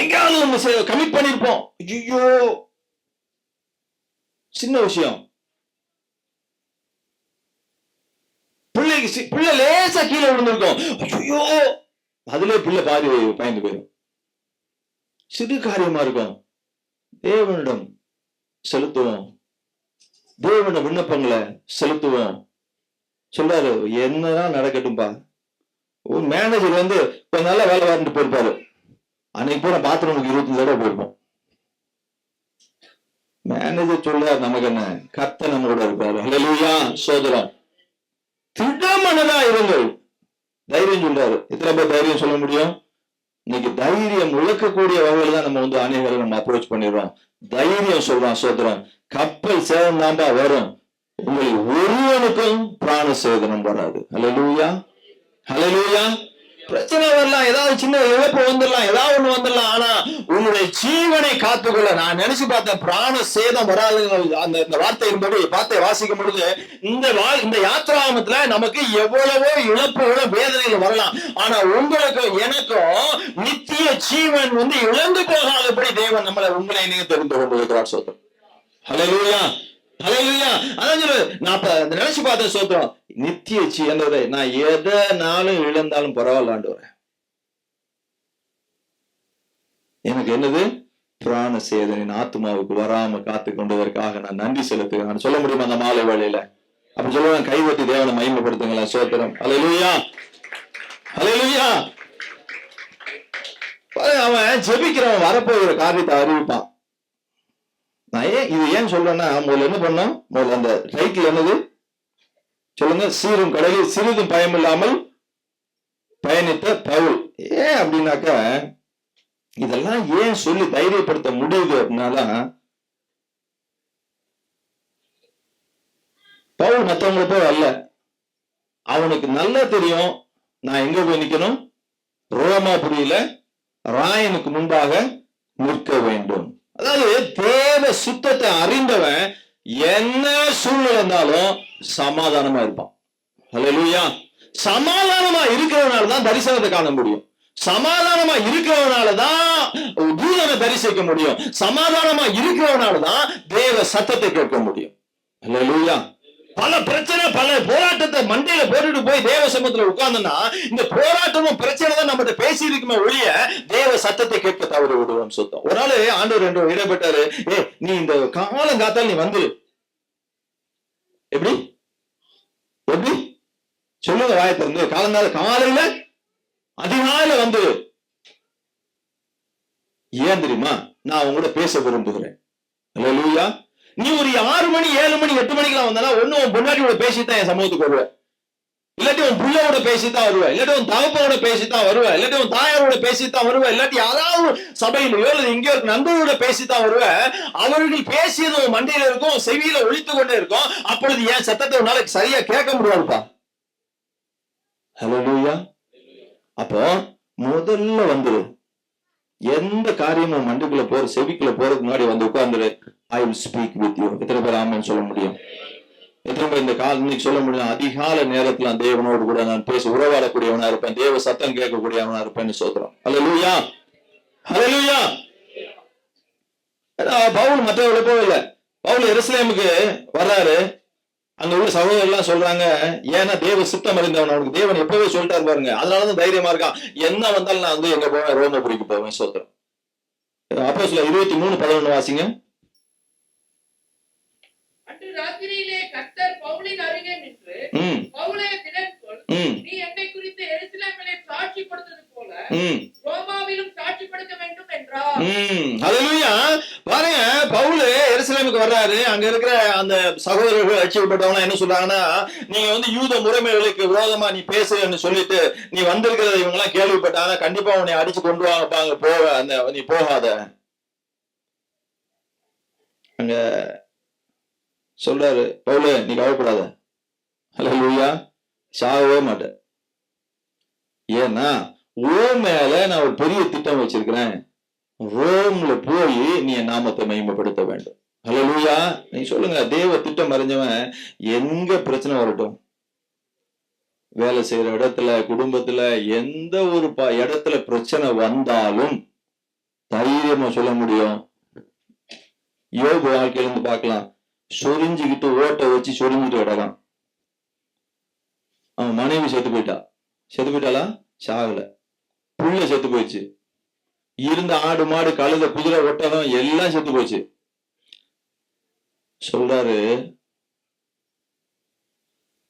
A: எங்கேயாவது ஒண்ணு கமிட் பண்ணிருப்போம். ஐயோ சின்ன விஷயம், பிள்ளை லேசா கீழே விழுந்திருக்கும். ஐயோ அதுல பிள்ளை பாதி பயந்து போயிடும். சிறு காரியமா இருக்கும். தேவனிடம் செலுத்துவோம், தேவன விண்ணப்பங்களை செலுத்துவோம். சொல்றாரு என்னதான் நடக்கட்டும்பா. ஒரு மேனேஜர் வந்து கொஞ்ச நாளா வேலை வாரிட்டு போயிருப்பாரு. அன்னைக்கு போன பாத்ரூமுக்கு 25 தடவை போயிருப்போம். மேனேஜர் சொல்றாரு நமக்கு என்ன, கர்த்தர் நம்ம கூட இருப்பாரு. ஹல்லேலூயா, சோதரம். திடமனதா இருங்கள். தைரியம் சொல்றாரு. எத்தனை பேர் தைரியம் சொல்ல முடியும்? இன்னைக்கு தைரியம் இழக்கக்கூடிய வகையில தான் நம்ம வந்து அநேகரை நம்ம அப்ரோச் பண்ணிடுறோம். தைரியம் சொல்றான் சோதரம். கப்பல் சேதம் தான்பா வரும், உங்களுக்கு ஒருவனுக்கும் பிராண சேதனம் வராது. ஹல்லேலூயா, ஹல்லேலூயா. பிரச்சனை வரலாம், ஏதாவது சின்ன இழப்பு வந்துடலாம், ஏதாவது ஒண்ணு வந்துடலாம். ஆனா உங்களுடைய ஜீவனை காத்துக்கொள்ள நான் நினைச்சு பார்த்தேன், பிராண சேதம் வராது. அந்த வார்த்தையின்படி வார்த்தை வாசிக்கும் பொழுது இந்த யாத்ராமத்துல நமக்கு எவ்வளவோ இழப்புகளும் வேதனைகள் வரலாம். ஆனா உங்களுக்கும் எனக்கும் நித்திய ஜீவன் வந்து இழந்து போகாதபடி தேவன் உங்களை நீங்க தெரிந்து கொண்டிருக்கிறார். சோதரம். ஹல்லேலூயா, ஹல்லேலூயா. அதான் சொல்லு, நான் நினைச்சு பார்த்தேன் சோத்திரம். நித்திய ஜீவனை நான் எதனாலும் இழந்தாலும் பரவாயில்லாண்டு எனக்கு என்னது பிராண சேதனின் ஆத்மாவுக்கு வராம காத்து கொண்டதற்காக நான் நன்றி செலுத்துகிறேன். சொல்ல முடியுமா அந்த மாலை வேளையில? அப்படி சொல்லுவேன். கைவட்டி தேவனை மகிமைப்படுத்துங்களேன். சோத்திரம். ஹல்லேலூயா, ஹல்லேலூயா. அவன் ஜெபிக்கிறவன் வரப்போகிற காரியத்தை அறிவிப்பான். நான் இது ஏன் சொல்றேன்னா, முதல்ல என்ன பண்ணோம், முதல்ல அந்த டைட்டில் என்னது சொல்லுங்க? சீரும் கடலில் சிறிதும் பயம் இல்லாமல் பயணித்த பவுல். ஏன் அப்படின்னாக்க, இதெல்லாம் ஏன் சொல்லி தைரியப்படுத்த முடியுது அப்படின்னால, பவுல் மற்றவங்களை போய் அல்ல, அவனுக்கு நல்லா தெரியும் நான் எங்க போய் நிக்கணும், ரோமாபுரியில ராயனுக்கு முன்பாக நிற்க வேண்டும். அதாவது தேவ சுத்தத்தை அறிந்தவன் என்ன சூழ்நிலை இருந்தாலும் சமாதானமா இருப்பான். ஹல்லேலூயா. சமாதானமா இருக்கிறவனாலதான் தரிசனத்தை காண முடியும். சமாதானமா இருக்கிறவனாலதான் தூதனை தரிசிக்க முடியும். சமாதானமா இருக்கிறவனாலதான் தேவ சத்தத்தை கேட்க முடியும். ஹல்லேலூயா. பல பிரச்சனை, பல போராட்டத்தை மண்டையில போட்டுட்டு போய் தேவ சமூகத்துல உட்கார்ந்தோம்னா, இந்த போராட்டமும் பிரச்சனை தான் நம்ம பேசி இருக்குமே ஒழிய தேவ சத்தத்தை கேட்க தவறு விடுவோம். சுத்தம். ஒரு நாள் ஆண்டவர் என்று இடப்பட்டாரு, நீ இந்த காலம் காத்தால் நீ வந்து எப்படி எப்படி சொல்லுங்க, வாயை திறந்து. காலையில அதிகாலையில வந்து ஏன் தெரியுமா, நான் உங்களோட பேச விரும்புகிறேன். ஹல்லேலூயா. நீ ஒரு 6 மணி 7 மணி 8 மணிக்கெல்லாம் வந்தானா ஒண்ணு உன் பொண்டாட்டியோட பேசித்தான் என் சமூகத்துக்கு வருவேன், இல்லாட்டி உன் பிள்ளையோட பேசித்தான் வருவேன், இல்லாட்டி உன் தகப்பனோட பேசித்தான் வருவேன், இல்லாட்டி உன் தாயாரோட பேசித்தான் வருவேன், இல்லாட்டி யாராவது சபையிலயோ அல்லது இங்கே இருக்க நண்பர்களோட பேசித்தான் வருவேன். அவர்கள் பேசியது உன் மண்டையில இருக்கும், செவியில ஒழித்து கொண்டே இருக்கும். அப்பொழுது என் சத்தத்தை உன்னால சரியா கேட்க முடியாதுப்பா. ஹல்லேலூயா. அப்போ முதல்ல வந்துரு, எந்த காரியமும் மண்டைக்குள்ள செவிக்குள்ள போறதுக்கு முன்னாடி வந்து உட்கார்ந்துரு. I will speak with you. எத்தனை பேர் ஆமென் சொல்ல முடியும்? எத்தனை பேர் இந்த இன்னைக்கு சொல்ல முடியும், அதிகால நேரத்துல தேவனோடு கூட நான் பேச உறவாடக்கூடியவனா இருப்பேன், தேவ சத்தம் கேட்கக்கூடியவனா இருப்பேன்னு சொல்றோம். ஹல்லேலூயா, ஹல்லேலூயா. பவுல் மற்றவர்களை போகல. பவுல் எருசலேமுக்கு வர்றாரு. அங்க உள்ள சகோதரர் எல்லாம் சொல்றாங்க, ஏன்னா தேவ சித்தம் அறிந்தவன், அவனுக்கு தேவன் எப்பவே சொல்லிட்டாரு பாருங்க, அதனாலதான் தைரியமா இருக்கான். என்ன வந்தாலும் நான் வந்து எங்க போவேன், ரோமாபுரிக்கு போவேன். சொல்றேன். அப்போஸ்தலர் 23:11 வாசிங்க.
B: ராத்திரியிலே கர்த்தர் பவுலின் அருகே நின்று, பவுலே திடன்கொள், நீ என்னை குறித்து எருசலேமிலே சாட்சி கொடுத்தது போல ரோமாவிலும் சாட்சி கொடுக்க வேண்டும் என்றார்.
A: ஹல்லேலூயா. பாருங்க, பவுல் எருசலேமுக்கு வர்றாரு. அங்க இருக்கிற அந்த சகோதரர்கள் ரட்சிக்கப்பட்டவங்க என்ன சொல்றாங்கன்னா, நீங்க வந்து யூத முறைமைகளுக்கு விரோதமா நீ பேசுன்னு சொல்லிட்டு நீ வந்திருக்கிறத இவங்க எல்லாம் கேள்விப்பட்டாங்க, கண்டிப்பா உன்னை அடிச்சு கொண்டு வாங்க, போவ, நீ போகாத. அங்க சொல்றாரு, பவுலே நீ கவலைப்படாத, ஹல்லேலூயா, சாகவே மாட்டேன். ஏன்னா ஓ மேல நான் ஒரு பெரிய திட்டம் வச்சிருக்கிறேன். ரோம்ல போய் நீ என் நாமத்தை மகிமைப்படுத்த வேண்டும். ஹல்லேலூயா. நீ சொல்லுங்க, தேவ திட்டம் அறிஞ்சவன் எங்க பிரச்சனை வரட்டும், வேலை செய்யற இடத்துல, குடும்பத்துல, எந்த ஒரு இடத்துல பிரச்சனை வந்தாலும் தைரியமா சொல்ல முடியும். யோபு வாழ்க்கையில இருந்து பார்க்கலாம், சொரிஞ்சுக்கிட்டு ஓட்ட வச்சு சொரிஞ்சுட்டு கிடக்கான். அவன் மனைவி செத்து போயிட்டாளா? சாகல. புள்ள செத்து போயிடுச்சு. இருந்த ஆடு மாடு கழுத குதிரை ஒட்டகம் எல்லாம் செத்து போச்சு. சொல்றாரு,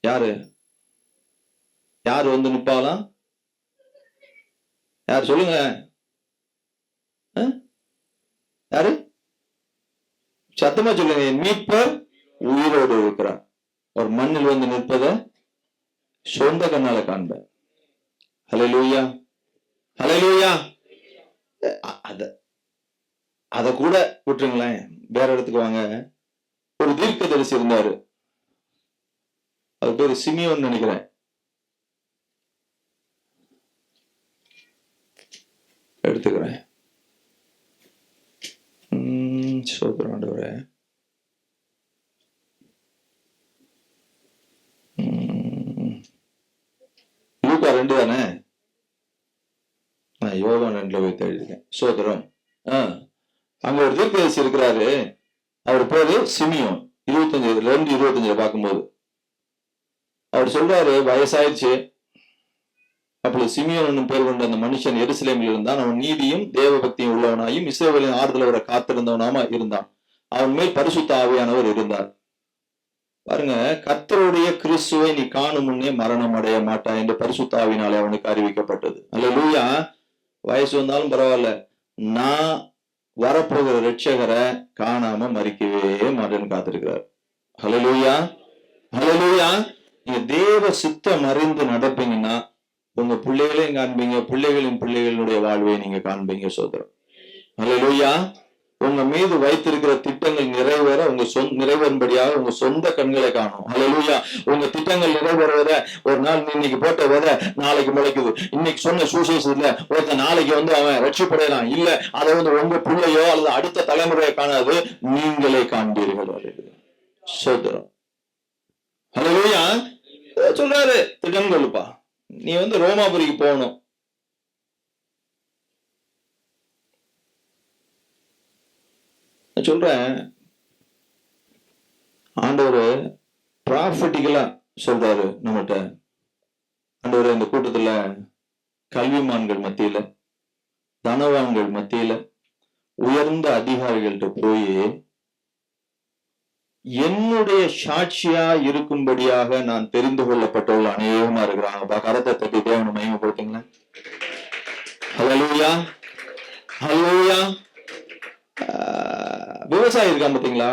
A: யாரு வந்து நிப்பாலாம்? யார் சொல்லுங்க, யாரு? சத்தமா சொல்லுங்க. மீட்பர் உயிரோடு இருக்கிறார். ஒரு மண்ணில் வந்து நிற்பத சொந்த கண்ணால காண்ப. ஹல்லேலூயா, ஹல்லேலூயா. அத கூட விட்டுருங்களேன், வேற இடத்துக்கு வாங்க. ஒரு தீர்க்கதரிசி இருந்தாரு, அவர் பேரு சிமியோன் நினைக்கிறேன். எடுத்துக்கிறேன். சோதரம் ஆண்டவரே. லூக்கா 2 தானே? யோவான் 2 போய் எழுதிருக்கேன். சோதரம். அங்க ஒரு தீர்க்கதரிசி இருக்கிறாரு, அவர் பேரு சிமியோன். 25 பார்க்கும்போது அவர் சொல்றாரு, வயசாயிடுச்சு. அப்படி சிமியோன் பேர் கொண்ட அந்த மனுஷன் எருசலேமில் இருந்தான். அவன் நீதியும் தேவ பக்தியும் உள்ளவனாயும் இஸ்ரவேலின் ஆறுதல் வர காத்திருந்தவனாமா இருந்தான். அவன் மேல் பரிசுத்த ஆவியானவர் இருந்தார். பாருங்க, கர்த்தருடைய கிறிஸ்துவை நீ காணும் முன்னே மரணம் அடைய மாட்டாய் என்று பரிசுத்த ஆவியினாலே அவனுக்கு அறிவிக்கப்பட்டது. அல்லேலூயா. வயசு வந்தாலும் பரவாயில்ல, நான் வரப்போகிற ரட்சகரை காணாம மறிக்கவே மாட்டேன்னு காத்திருக்கிறார். ஹல்லேலூயா, ஹல்லேலூயா. நீங்க தேவ சித்தம் அறிந்து நடப்பீங்கன்னா உங்க பிள்ளைகளையும் காண்பீங்க, பிள்ளைகளின் பிள்ளைகளுடைய வாழ்வை நீங்க காண்பீங்க. சோதரம். ஹல்லேலூயா. உங்க மீது வைத்திருக்கிற திட்டங்கள் நிறைவேற நிறைவேறும்படியாக உங்க சொந்த கண்களை காணும். ஹல்லேலூயா. உங்க திட்டங்கள் நிறைவேறத ஒரு நாள் இன்னைக்கு போட்ட விதை நாளைக்கு முளைக்குது. இன்னைக்கு சொன்ன சுவிசேஷத்துல ஒருத்த நாளைக்கு வந்து அவன் ரட்சிப்படையலாம். இல்ல, அதை வந்து உங்க பிள்ளையோ அல்லது அடுத்த தலைமுறையை காணாது, நீங்களே காண்பீர்கள். சோதரம். ஹல்லேலூயா. சொல்றாரு, திட்டங்கள்ப்பா, நீ வந்து ரோமாபுரிக்கு போகணும். சொல்றேன், ஆண்டவர் ப்ராஃபட்டிக்கலா சொல்றாரு நம்மகிட்ட. ஆண்டவர் இந்த கூட்டத்துல கல்விமான்கள் மத்தியில, தனவான்கள் மத்தியில, உயர்ந்த அதிகாரிகள்கிட்ட போய் என்னுடைய சாட்சியா இருக்கும்படியாக நான் தெரிந்து கொள்ளப்பட்டவர்கள் அநேகமா இருக்கிறாங்க. கரத்தை தட்டி தேவனை மகிமைப்படுத்துங்களேன். ஹல்லேலூயா, ஹல்லேலூயா. விவசாயி இருக்கான் பாத்தீங்களா?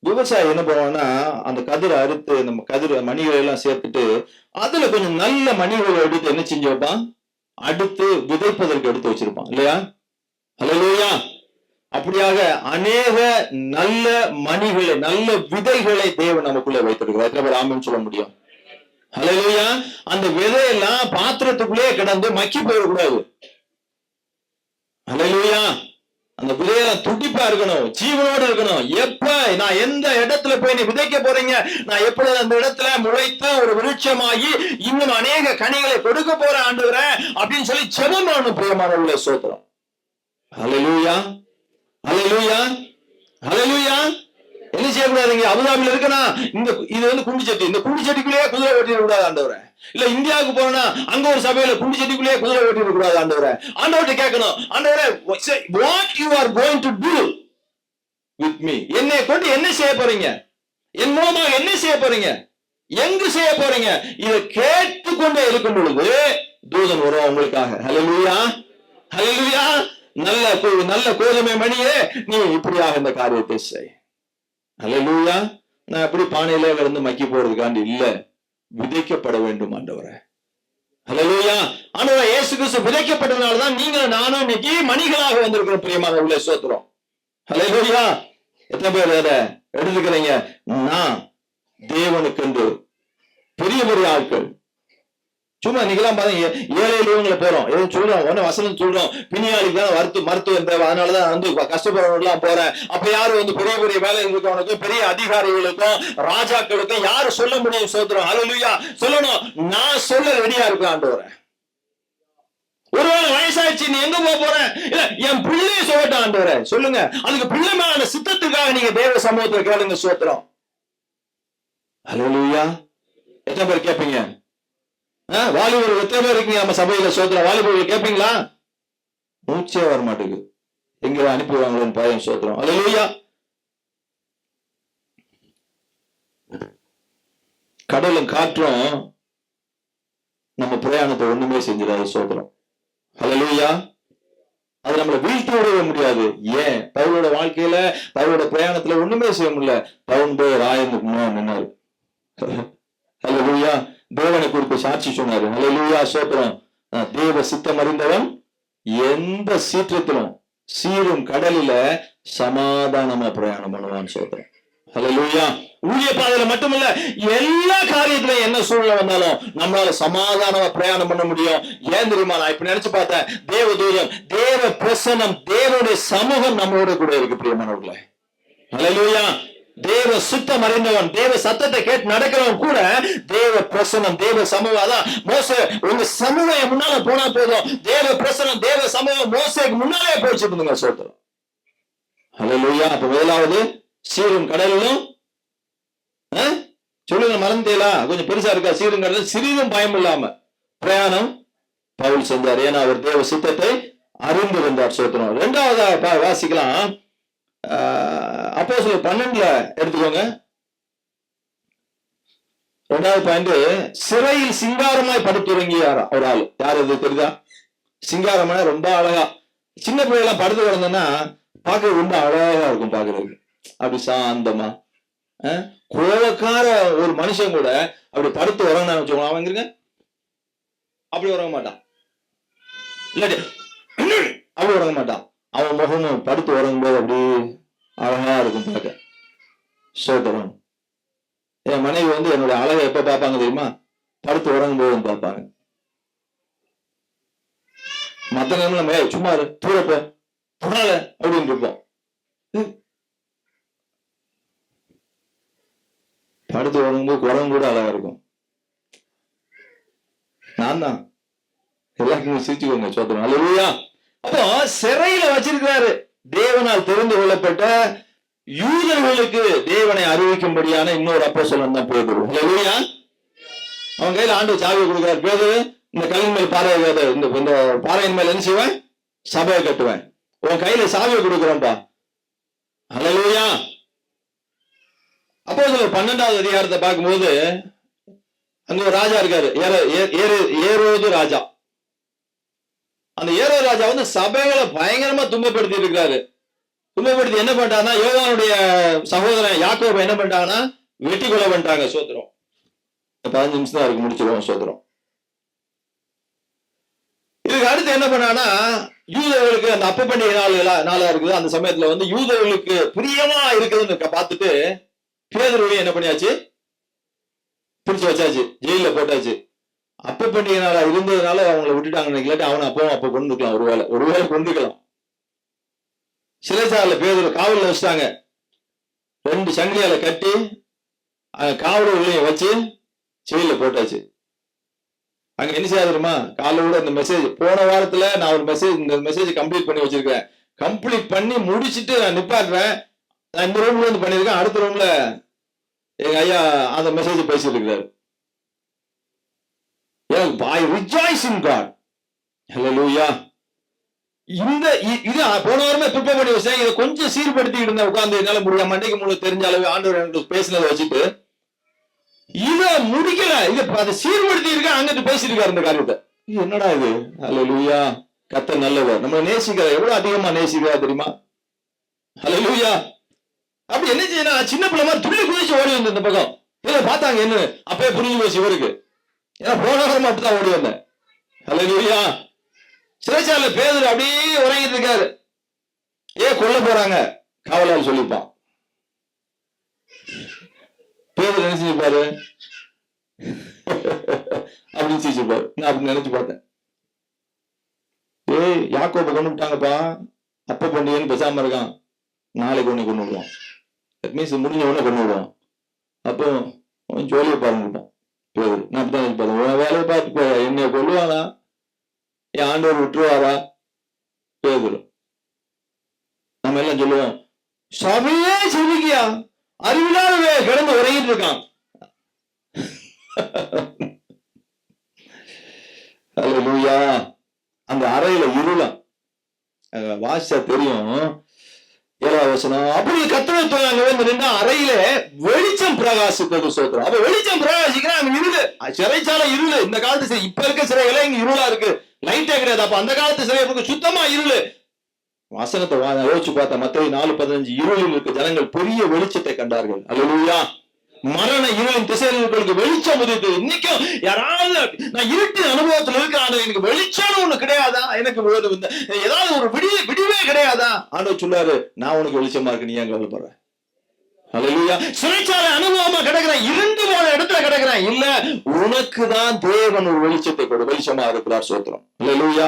A: விவசாயி என்ன பண்ணுவான்னா, அந்த கதிரை அறுத்து நம்ம கதிர மணிகளை எல்லாம் சேர்த்துட்டு அதுல கொஞ்சம் நல்ல மணிகளை எடுத்து என்ன செஞ்சு வைப்பான், அடுத்து விதைப்பதற்கு எடுத்து வச்சிருப்பான் இல்லையா? ஹல்லேலூயா. அப்படியாக அநேக நல்ல மணிகளை, நல்ல விதைகளை தேவன் நமக்குள்ளே வைத்திருக்கிறார். எத்தனை பேர் ஆமென் சொல்ல முடியும்? ஹல்லேலூயா. அந்த விதையெல்லாம் பாத்திரத்துக்குள்ளே கிடந்து மக்கி போயிடக்கூடாது. ஹல்லேலூயா. அந்த விதையெல்லாம் துடிப்பா இருக்கணும், ஜீவனோடு இருக்கணும். எப்ப நான் எந்த இடத்துல போய் நீ விதைக்க போறீங்க, நான் எப்படி அந்த இடத்துல முளைத்து ஒரு விருட்சமாகி இன்னும் அநேக கனிகளை கொடுக்க போற ஆண்டவரே அப்படின்னு சொல்லி ஜெபம் பண்ணணும். பிரியமானவர்களே, ஸ்தோத்திரம். ஹல்லேலூயா, ஹல்லேலூயா, ஹல்லேலூயா. என்ன செய்யக்கூடாதுங்க? அபுதாபில இருக்கனா இது வந்து குண்டு சட்டி, இந்த குண்டு சட்டிக்குள்ளேயே குதிரை ஓட்டிட கூடாது ஆண்டவரே. இல்ல இந்தியாவுக்கு போனா அங்க ஒரு சபையில குண்டு சட்டிக்குள்ளேயே குதிரை ஓட்டிட கூடாது ஆண்டவரே. ஆண்டவர்கிட்ட கேட்கணும், ஆண்டவரே what you are going to to with me, என்னை கொண்டு என்ன செய்ய போறீங்க, என் மூலமாக என்ன செய்ய போறீங்க, எங்கு செய்ய போறீங்க, இதை கேட்டுக்கொண்டே இருக்கும் பொழுது தூதன் வரும் உங்களுக்காக. ஹல்லேலூயா, ஹல்லேலூயா. நல்ல கோதுமை மணியே, நீ இப்படியாக இந்த காரியத்தை செய். ஹல்லேலூயா. நான் எப்படி பானையில இருந்து மக்கி போறதுக்காண்டி இல்ல, விதைக்கப்பட வேண்டும் ஆண்டவரே. ஹல்லேலூயா. ஆண்டவரே இயேசு கிறிஸ்து விதைக்கப்பட்டதனாலதான் நீங்க நானும் இன்னைக்கு மணிகளாக வந்திருக்கிறோம். பிரியமானவர்களே, ஸ்தோத்திரம். ஹல்லேலூயா. எத்தனை பேர் அதை எடுத்துக்கிறீங்க? நான் தேவனுக்கு பெரிய பெரிய ஆட்கள். சும்மா இன்னைக்கெல்லாம் பாருங்க, ஏழை இவங்களை போறோம், எதுவும் சொல்றோம், ஒன்னு வசனம் சொல்றோம், பிணியாளிக்கு தான் மருத்துவம் தேவை, அதனாலதான் வந்து கஷ்டப்படுறவங்க போறேன். அப்ப யாரு வந்து பெரிய பெரிய வேலை இருக்கவனுக்கும் பெரிய அதிகாரிகளுக்கும் ராஜாக்களுக்கும் யாரு சொல்ல முடியும்? சோத்திரம். ஹல்லேலூயா. சொல்லணும், நான் சொல்ல ரெடியா இருக்கேன் ஆண்டவரே. ஒருவேளை வயசாயிடுச்சு, நீ எங்க போற? இல்ல, என் பிள்ளைய சொல்லட்டும் ஆண்டவரே. சொல்லுங்க, அதுக்கு பிள்ளை மேல சித்தத்துக்காக நீங்க தேவ சமூகத்துல கேளுங்க. சோத்திரம். ஹல்லேலூயா. எத்தனை பேர் கேட்பீங்க? வாலிபர்கள் எத்தனை பேர் இருக்கீங்க நம்ம சபையில? சோத்திரம். வாலிபர்கள் கேட்பீங்களா? மூச்சே வர மாட்டேங்குது, எங்க அனுப்பிடுவாங்களோன்னு பயம். சோத்திரம். ஹல்லேலூயா. கடலும் காற்றும் நம்ம பிரயாணத்தை ஒண்ணுமே செஞ்சிடாது. சோத்திரம். ஹல்லேலூயா. அது நம்மளை வீழ்த்தி விடவே முடியாது. ஏன்? பவுலோட வாழ்க்கையில, பவுலோட பிரயாணத்துல ஒண்ணுமே செய்ய முடியல. பவுன் போய் ராயனுக்கு முன்னாடி நின்னாரு. ஹல்லேலூயா. தேவனை குறித்து சாட்சி சொன்னாரு. ஹல்லேலூயா. சோத்திரம். தேவ சித்தம் அறிந்தவன் எந்த சீற்றத்திலும் சீரும் கடலில சமாதானமா பிரயாணம் பண்ணுவான். சோத்திரம். ஹல்லேலூயா. ஊழிய பாதையில மட்டுமில்ல, எல்லா காரியத்திலும் என்ன சூழ்நிலை வந்தாலும் நம்மளால சமாதானமா பிரயாணம் பண்ண முடியும். ஏன் தெரியுமா? நான் இப்ப நினைச்சு பார்த்தேன், தேவ தூதம், தேவ பிரசன்னம், தேவனுடைய சமூகம் நம்மளோட கூட இருக்கு. பிரியமானவர்களே, ஹல்லேலூயா. தேவ சுத்தம் அறிந்தவன், தேவ சத்தத்தை கேட்டு நடக்கிறவன் கூட தேவ பிரசனம், தேவ சமூகம். அதான் மோசே, உங்க சமூகம் முன்னால போனா போதும், தேவ பிரசனம், தேவ சமூகம் மோசேக்கு முன்னாலே போயிட்டு இருந்துங்க. சோத்திரம். ஹல்லேலூயா. அப்ப முதலாவது சீரும் கடலிலும், சொல்லுங்க, மறந்தீங்களா? கொஞ்சம் பெருசா இருக்கா? சீரும் கடலும் சிறிதும் பயம் இல்லாம பிரயாணம் பவுல் செஞ்சார். ஏன்னா அவர் தேவ சித்தத்தை அறிந்திருந்தார். சோத்திரம். இரண்டாவதா வாசிக்கலாம், அப்போஸ்தலர் 12 எடுத்துக்கோங்க. 2வது பாயிண்ட், சிறையில் சிங்காரமாய் படுத்துறங்கியார் ஒரு ஆளு. யார் அது தெரியுதா? சிங்காரமான ரொம்ப அழகா, சின்ன பிள்ளைலாம் படுத்து கிடந்தோன்னா பார்க்க ரொம்ப அழகா இருக்கும். பாக்குறதுக்கு அப்படி சாந்தமா. கோவக்கார ஒரு மனுஷன் கூட அப்படி படுத்து உறங்கினா வச்சுக்கோங்க, அவன் அப்படி உறங்க மாட்டான். இல்லாட்டி அப்படி உறங்க மாட்டான். அவன் முகமும் படுத்து உறங்கும் போது அப்படி அழகா இருக்கும் பார்க்க. சோதரம். என் மனைவி வந்து என்னோட அழகை எப்ப பார்ப்பாங்க தெரியுமா? படுத்து உறங்கும் போது பார்ப்பாங்க. மத்த நேரம் சும்மா தூரப்ப அப்படின்னு இருப்போம். படுத்து உறங்கும்போது குரங்கு கூட அழகா இருக்கும். நான் தான் எல்லாருக்கும் சிரிச்சுக்கோங்க. சோதரம். ஹல்லேலூயா. அப்போ சிறையில வச்சிருக்கிறாரு. தேவனால் தெரிந்து கொள்ளப்பட்ட யூதர்களுக்கு தேவனை அறிவிக்கும்படியான இன்னொரு அப்போஸ்தலன் தான் பேதுரு. ஹல்லேலூயா. அவன் கையில ஆண்டவர் சாவியை கொடுக்கிறார். பேதுரு, இந்த கல்லின் மேல் பாறை, இந்த பாறையின் மேல் என்ன செய்வேன்? சபையை கட்டுவேன். உன் கையில சாவியை கொடுக்குறேன்பா. ஹல்லேலூயா. அப்போஸ்தலர் 12வது அதிகாரத்தை பார்க்கும்போது அங்க ஒரு ராஜா இருக்காரு, ஏரோது ராஜா. அந்த ஏரோது ராஜா வந்து சபைகளை பயங்கரமா துன்பப்படுத்தி இருக்கிறாரு. துன்பப்படுத்தி என்ன பண்ணிட்டாங்கன்னா, யோவானுடைய சகோதரன் யாக்கோபை என்ன பண்ணிட்டாங்கன்னா வெட்டி கொலை பண்ணிட்டாங்க. சோத்திரம். 15 நிமிஷம் தான் இருக்கு, முடிச்சிருவோம். சோத்திரம். இதுக்கு அடுத்து என்ன பண்ணாங்கன்னா, யூதர்களுக்கு அந்த அப்ப பண்டிகை நாளா இருக்குது. அந்த சமயத்துல வந்து யூதர்களுக்கு பிரியமா இருக்குதுன்னு பார்த்துட்டு பேதுருவை என்ன பண்ணியாச்சு? பிடிச்சு வச்சாச்சு, ஜெயில போட்டாச்சு. அப்ப பண்டிகை நாளா இருந்ததுனால அவங்களை விட்டுட்டாங்க. இல்லாட்டி அவனை அப்ப கொண்டுக்கலாம், ஒருவேளை கொண்டுக்கலாம். சிறைச்சாலையில பேதுரு காவலில் வச்சுட்டாங்க. 2 சங்கிலியால கட்டி காவலர்களையும் வச்சு ஜெயில போட்டாச்சு. அங்க என்ன செய்யாது தெரியுமா? காலைல கூட இந்த மெசேஜ், போன வாரத்துல நான் ஒரு இந்த மெசேஜ் கம்ப்ளீட் பண்ணி வச்சிருக்கேன். கம்ப்ளீட் பண்ணி முடிச்சுட்டு நான் நிப்பாட்டுறேன். நான் இந்த ரூம்ல வந்து பண்ணிருக்கேன். அடுத்த ரூம்ல எங்க ஐயா அந்த மெசேஜ் பேசிட்டு இருக்கிறாரு. I rejoice in God. Hallelujah. இது போன வாரமே ப்ரிப்பேர் பண்ணி வச்சேன். இதை கொஞ்சம் சீர்படுத்திட்டு இருந்தேன் உட்கார்ந்து. என்னால முடியும், மண்டைக்கு மூணு தெரிஞ்ச அளவு ஆண்டவர் எனக்கு பேசினதை வச்சுட்டு இதை முடிக்கல. இதை சீர்படுத்தி இருக்க அங்கிட்டு பேசிருக்காரு இந்த காரியத்தை. என்னடா இது? ஹல்லேலூயா. கர்த்தர் நல்லவர், நம்ம நேசிக்கிறார். எவ்வளவு அதிகமா நேசிக்கிறார் தெரியுமா? ஹல்லேலூயா. அப்படி என்ன செய்யணும்? சின்ன பிள்ளை மாதிரி துள்ளி குதிச்சு ஓடி வந்த இந்த பக்கம். இதை பார்த்தாங்க என்ன, அப்பயே புரிஞ்சு போச்சு இவருக்கு. ஏன்னா போன வாரம் அப்படித்தான் ஓடி வந்தேன். ஹல்லேலூயா. சிறைச்சாலையில பேதுரு அப்படியே உறங்கிட்டு இருக்காரு. ஏன் கொல்ல போறாங்க? காவலாளி சொல்லிப்பான். பேதுரு என்ன செஞ்சிருப்பாரு? அப்படின்னு செஞ்சிருப்பாரு. நான் அப்படி நினைச்சு பார்த்தேன். யாக்கோபை கொண்டு விட்டாங்கப்பா, அப்ப பண்டிகைன்னு பேசாம இருக்கான், நாளைக்கு ஒண்ணு கொண்டு விடுவான். தட் மீன்ஸ் முடிஞ்ச உடனே கொண்டு விடுவான். அப்போ ஜோலியை பாருங்கட்டான் பேதுரு. நான் அப்படிதான் நினைச்சு பார்த்தேன். உன் வேலையை பார்த்து என்னை கொள்ளுவானா, என் ஆண்டவர் விட்டுருவாரா? பேதுரு. நம்ம எல்லாம் சொல்லுவோம், சபையே செவிக்கியா, அறிவில்லாத கிடந்து உறங்கிட்டு இருக்கான். அல்லேலூயா. அந்த அறையில இருளாம். வாசிச்சா தெரியும். 7வது வசனம், அப்படி கர்த்தர் அறையில வெளிச்சம் பிரகாசித்தது. சோத்திரம். அப்ப வெளிச்சம் பிரகாசிக்கிறா, அங்க இருளு, சிறைச்சாலை இருளு. இந்த காலத்து இப்ப இருக்க சிறைகளே இங்க இருளா இருக்கு, லைட்டே கிடையாது. அப்ப அந்த காலத்து சிறை சுத்தமா இருளு. வசனத்தை யோசிச்சு பார்த்தா மத்தேயு 4:15, இருளில் இருக்க ஜனங்கள் பெரிய வெளிச்சத்தை கண்டார்கள். அல்லேலூயா. மரண இருளின் திசைகளுக்கு வெளிச்சம் உதித்து. இன்னைக்கும் யாராவது நான் இருட்டின் அனுபவத்தில் இருக்கிறான், எனக்கு வெளிச்சம் ஒண்ணு கிடையாதா, எனக்கு ஏதாவது ஒரு விடிவே கிடையாதா? ஆண்டவர் சொல்லாரு, நான் உனக்கு வெளிச்சமா இருக்கு, நீ ஏன் கவலைப்படுற? அல்லேலூயா. சிறைச்சாலை அனுபவமா கிடக்கிறேன், இருண்டு போன இடத்துல கிடக்கிறேன், இல்ல உனக்கு தான் தேவன் ஒரு வெளிச்சத்தை கொடு, வெளிச்சமா இருக்கிறார். சோத்திரம். அல்லேலூயா.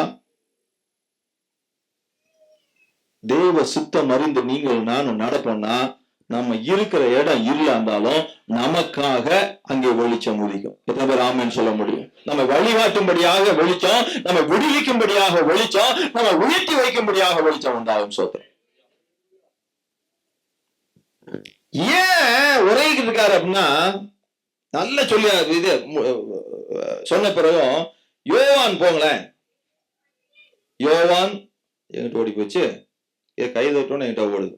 A: தேவ சித்தம் அறிந்து நீங்கள் நானும் நடப்போம்னா, நம்ம இருக்கிற இடம் இருளா இருந்தாலும் நமக்காக அங்கே வெளிச்சம் உதிக்கும். எத்தனை பேர் ஆமென் சொல்ல முடியும்? நம்ம வழிகாட்டும்படியாக வெளிச்சம், நம்ம விடுவிக்கும்படியாக வெளிச்சம், நம்ம உயர்த்தி வைக்கும்படியாக வெளிச்சம் உண்டாகும். சோத்திரம். ஏன் உரைக்கிட்டு இருக்காரு அப்படின்னா, நல்ல சொல்லி இது சொன்ன பிறகும் யோவான் போங்களேன். யோவான் என்கிட்ட ஓடி போச்சு, கை தட்டோன்னு என்கிட்ட ஓடுது.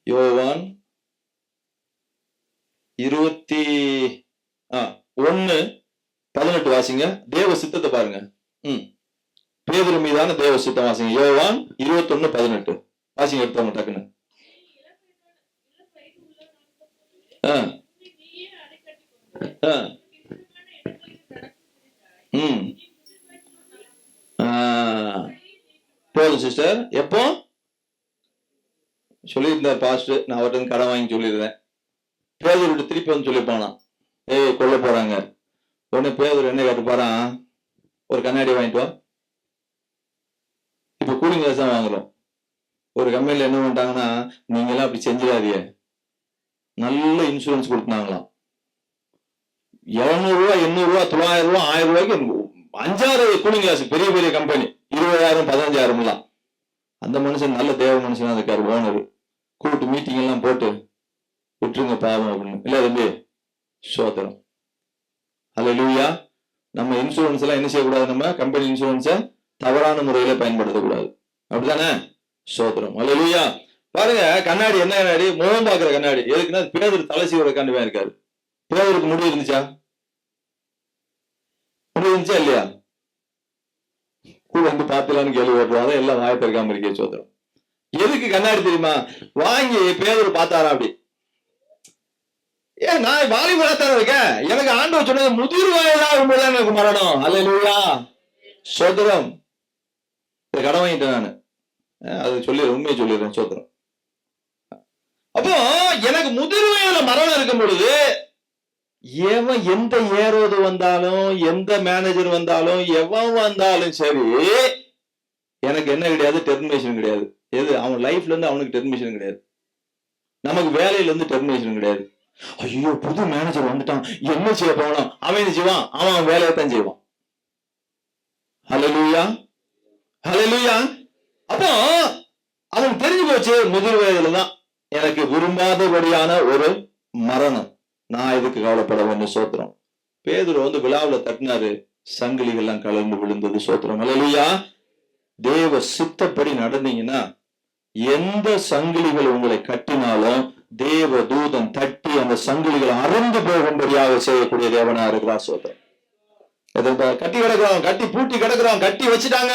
A: யோவான் 21:18 வாசிங்க. தேவ சித்தத்தை பாருங்க. பேதுரு மீதான தேவ சித்தம் வாசிங்க. யோவான் 21:18 வாசிங்க. எடுத்தவங்க டக்குன்னு. போதும் சிஸ்டர். எப்போ சொல்லியிருந்தார் பாஸ்டர், நான் அவர்கிட்ட கடன் வாங்கி சொல்லியிருந்தேன். பேதுரு விட்டு திருப்பி வந்து சொல்லிப்பானா, கொல்ல போறாங்க. உடனே பேதுரு என்ன கேட்டுப்பாரான், ஒரு கண்ணாடி வாங்கிட்டு வா. இப்ப கூலிங் கிளாஸ் தான் வாங்குறோம். ஒரு கம்பெனில என்ன பண்ணிட்டாங்கன்னா, நீங்க எல்லாம் அப்படி செஞ்சிடாதீங்க, நல்ல இன்சூரன்ஸ் கொடுத்தாங்களாம். 700 ரூபா, 800 ரூபா, 900 ரூபா, 1000 ரூபாய்க்கு 5-6 கூலிங் கிளாஸ். பெரிய பெரிய கம்பெனி 20,000, 15,000 தான். அந்த மனுஷன் நல்ல தேவ மனுஷனா இருக்காரு. ஓனர் கூப்பிட்டு மீட்டிங் எல்லாம் போட்டு விட்டுருங்க பாவம் அப்படின்னு. இல்ல தம்பி, சோத்திரம். அல்லேலூயா. நம்ம இன்சூரன்ஸ் எல்லாம் என்ன செய்யக்கூடாது, நம்ம கம்பெனி இன்சூரன்ஸை தவறான முறையில பயன்படுத்தக்கூடாது. அப்படித்தானே? சோத்திரம். அல்லேலூயா. பாருங்க, கண்ணாடி என்ன கண்ணாடி? முகம் பாக்குற கண்ணாடி. எதுக்குன்னா பேதுரு தலை சீவர கண்டுவா இருக்காரு. பேதுருக்கு முடி இருந்துச்சா? முடி இருந்துச்சா இல்லையா? கூட வந்து பாத்துலான்னு கேள்வி ஓட்டுவாங்க. எல்லாம் வாயத்தை இருக்காம இருக்கே. சோத்திரம். எதுக்கு கண்ணாடி தெரியுமா? வாங்கி பேதுரு பார்த்தாரா அப்படி. நான் வாலிபராத்தான இருக்கேன், எனக்கு ஆண்டவர் சொன்னது முதிர் வயதாகும்போது எனக்கு மரணம். அல்லேலூயா. சோத்திரம். கடன் வாங்கிட்டேன் நானு, அது சொல்லி உண்மையை சொல்லிடுறேன். சோத்திரம். அப்போ எனக்கு முதிர் வயதுல மரணம் இருக்கும் பொழுது, எவன் எந்த ஏரோது வந்தாலும், எந்த மேனேஜர் வந்தாலும், எவன் வந்தாலும் சரி, எனக்கு என்ன கிடையாது, டெர்மினேஷன் கிடையாது. எது? அவன் லைஃப்ல இருந்து அவனுக்கு டெர்மினேஷன் கிடையாது. நமக்கு வேலையில இருந்து டெர்மினேஷன் கிடையாது. ஐயோ, புது மேனேஜர் வந்துட்டான், என்ன செய்ய போகலாம்? அவன் என்ன செய்வான்? அவன் வேலையை தான் செய்வான். ஹல்லேலூயா. ஹல்லேலூயா. அப்போ அவன் தெரிஞ்சு போச்சு, முதிர் வயதுலதான் எனக்கு விரும்பாதபடியான ஒரு மரணம், நான் இதுக்கு கவலைப்பட வேண்டும். சோத்திரம். பேதுரு வந்து விழாவில் தட்டினாரு, சங்கிலிகள்லாம் கலந்து விழுந்தது. சோத்திரம். அல்லேலூயா. தேவ சித்தப்படி நடந்தீங்கன்னா எந்த சங்கிலிகள் உங்களை கட்டினாலும் தேவ தூதன் தட்டி அந்த சங்கிலிகளை அறுந்து போகும்படியாக செய்யக்கூடிய தேவனா இருக்கிறார். சோத்திரம். கட்டி கிடக்குறோம், கட்டி பூட்டி கிடக்குறோம், கட்டி வச்சுட்டாங்க.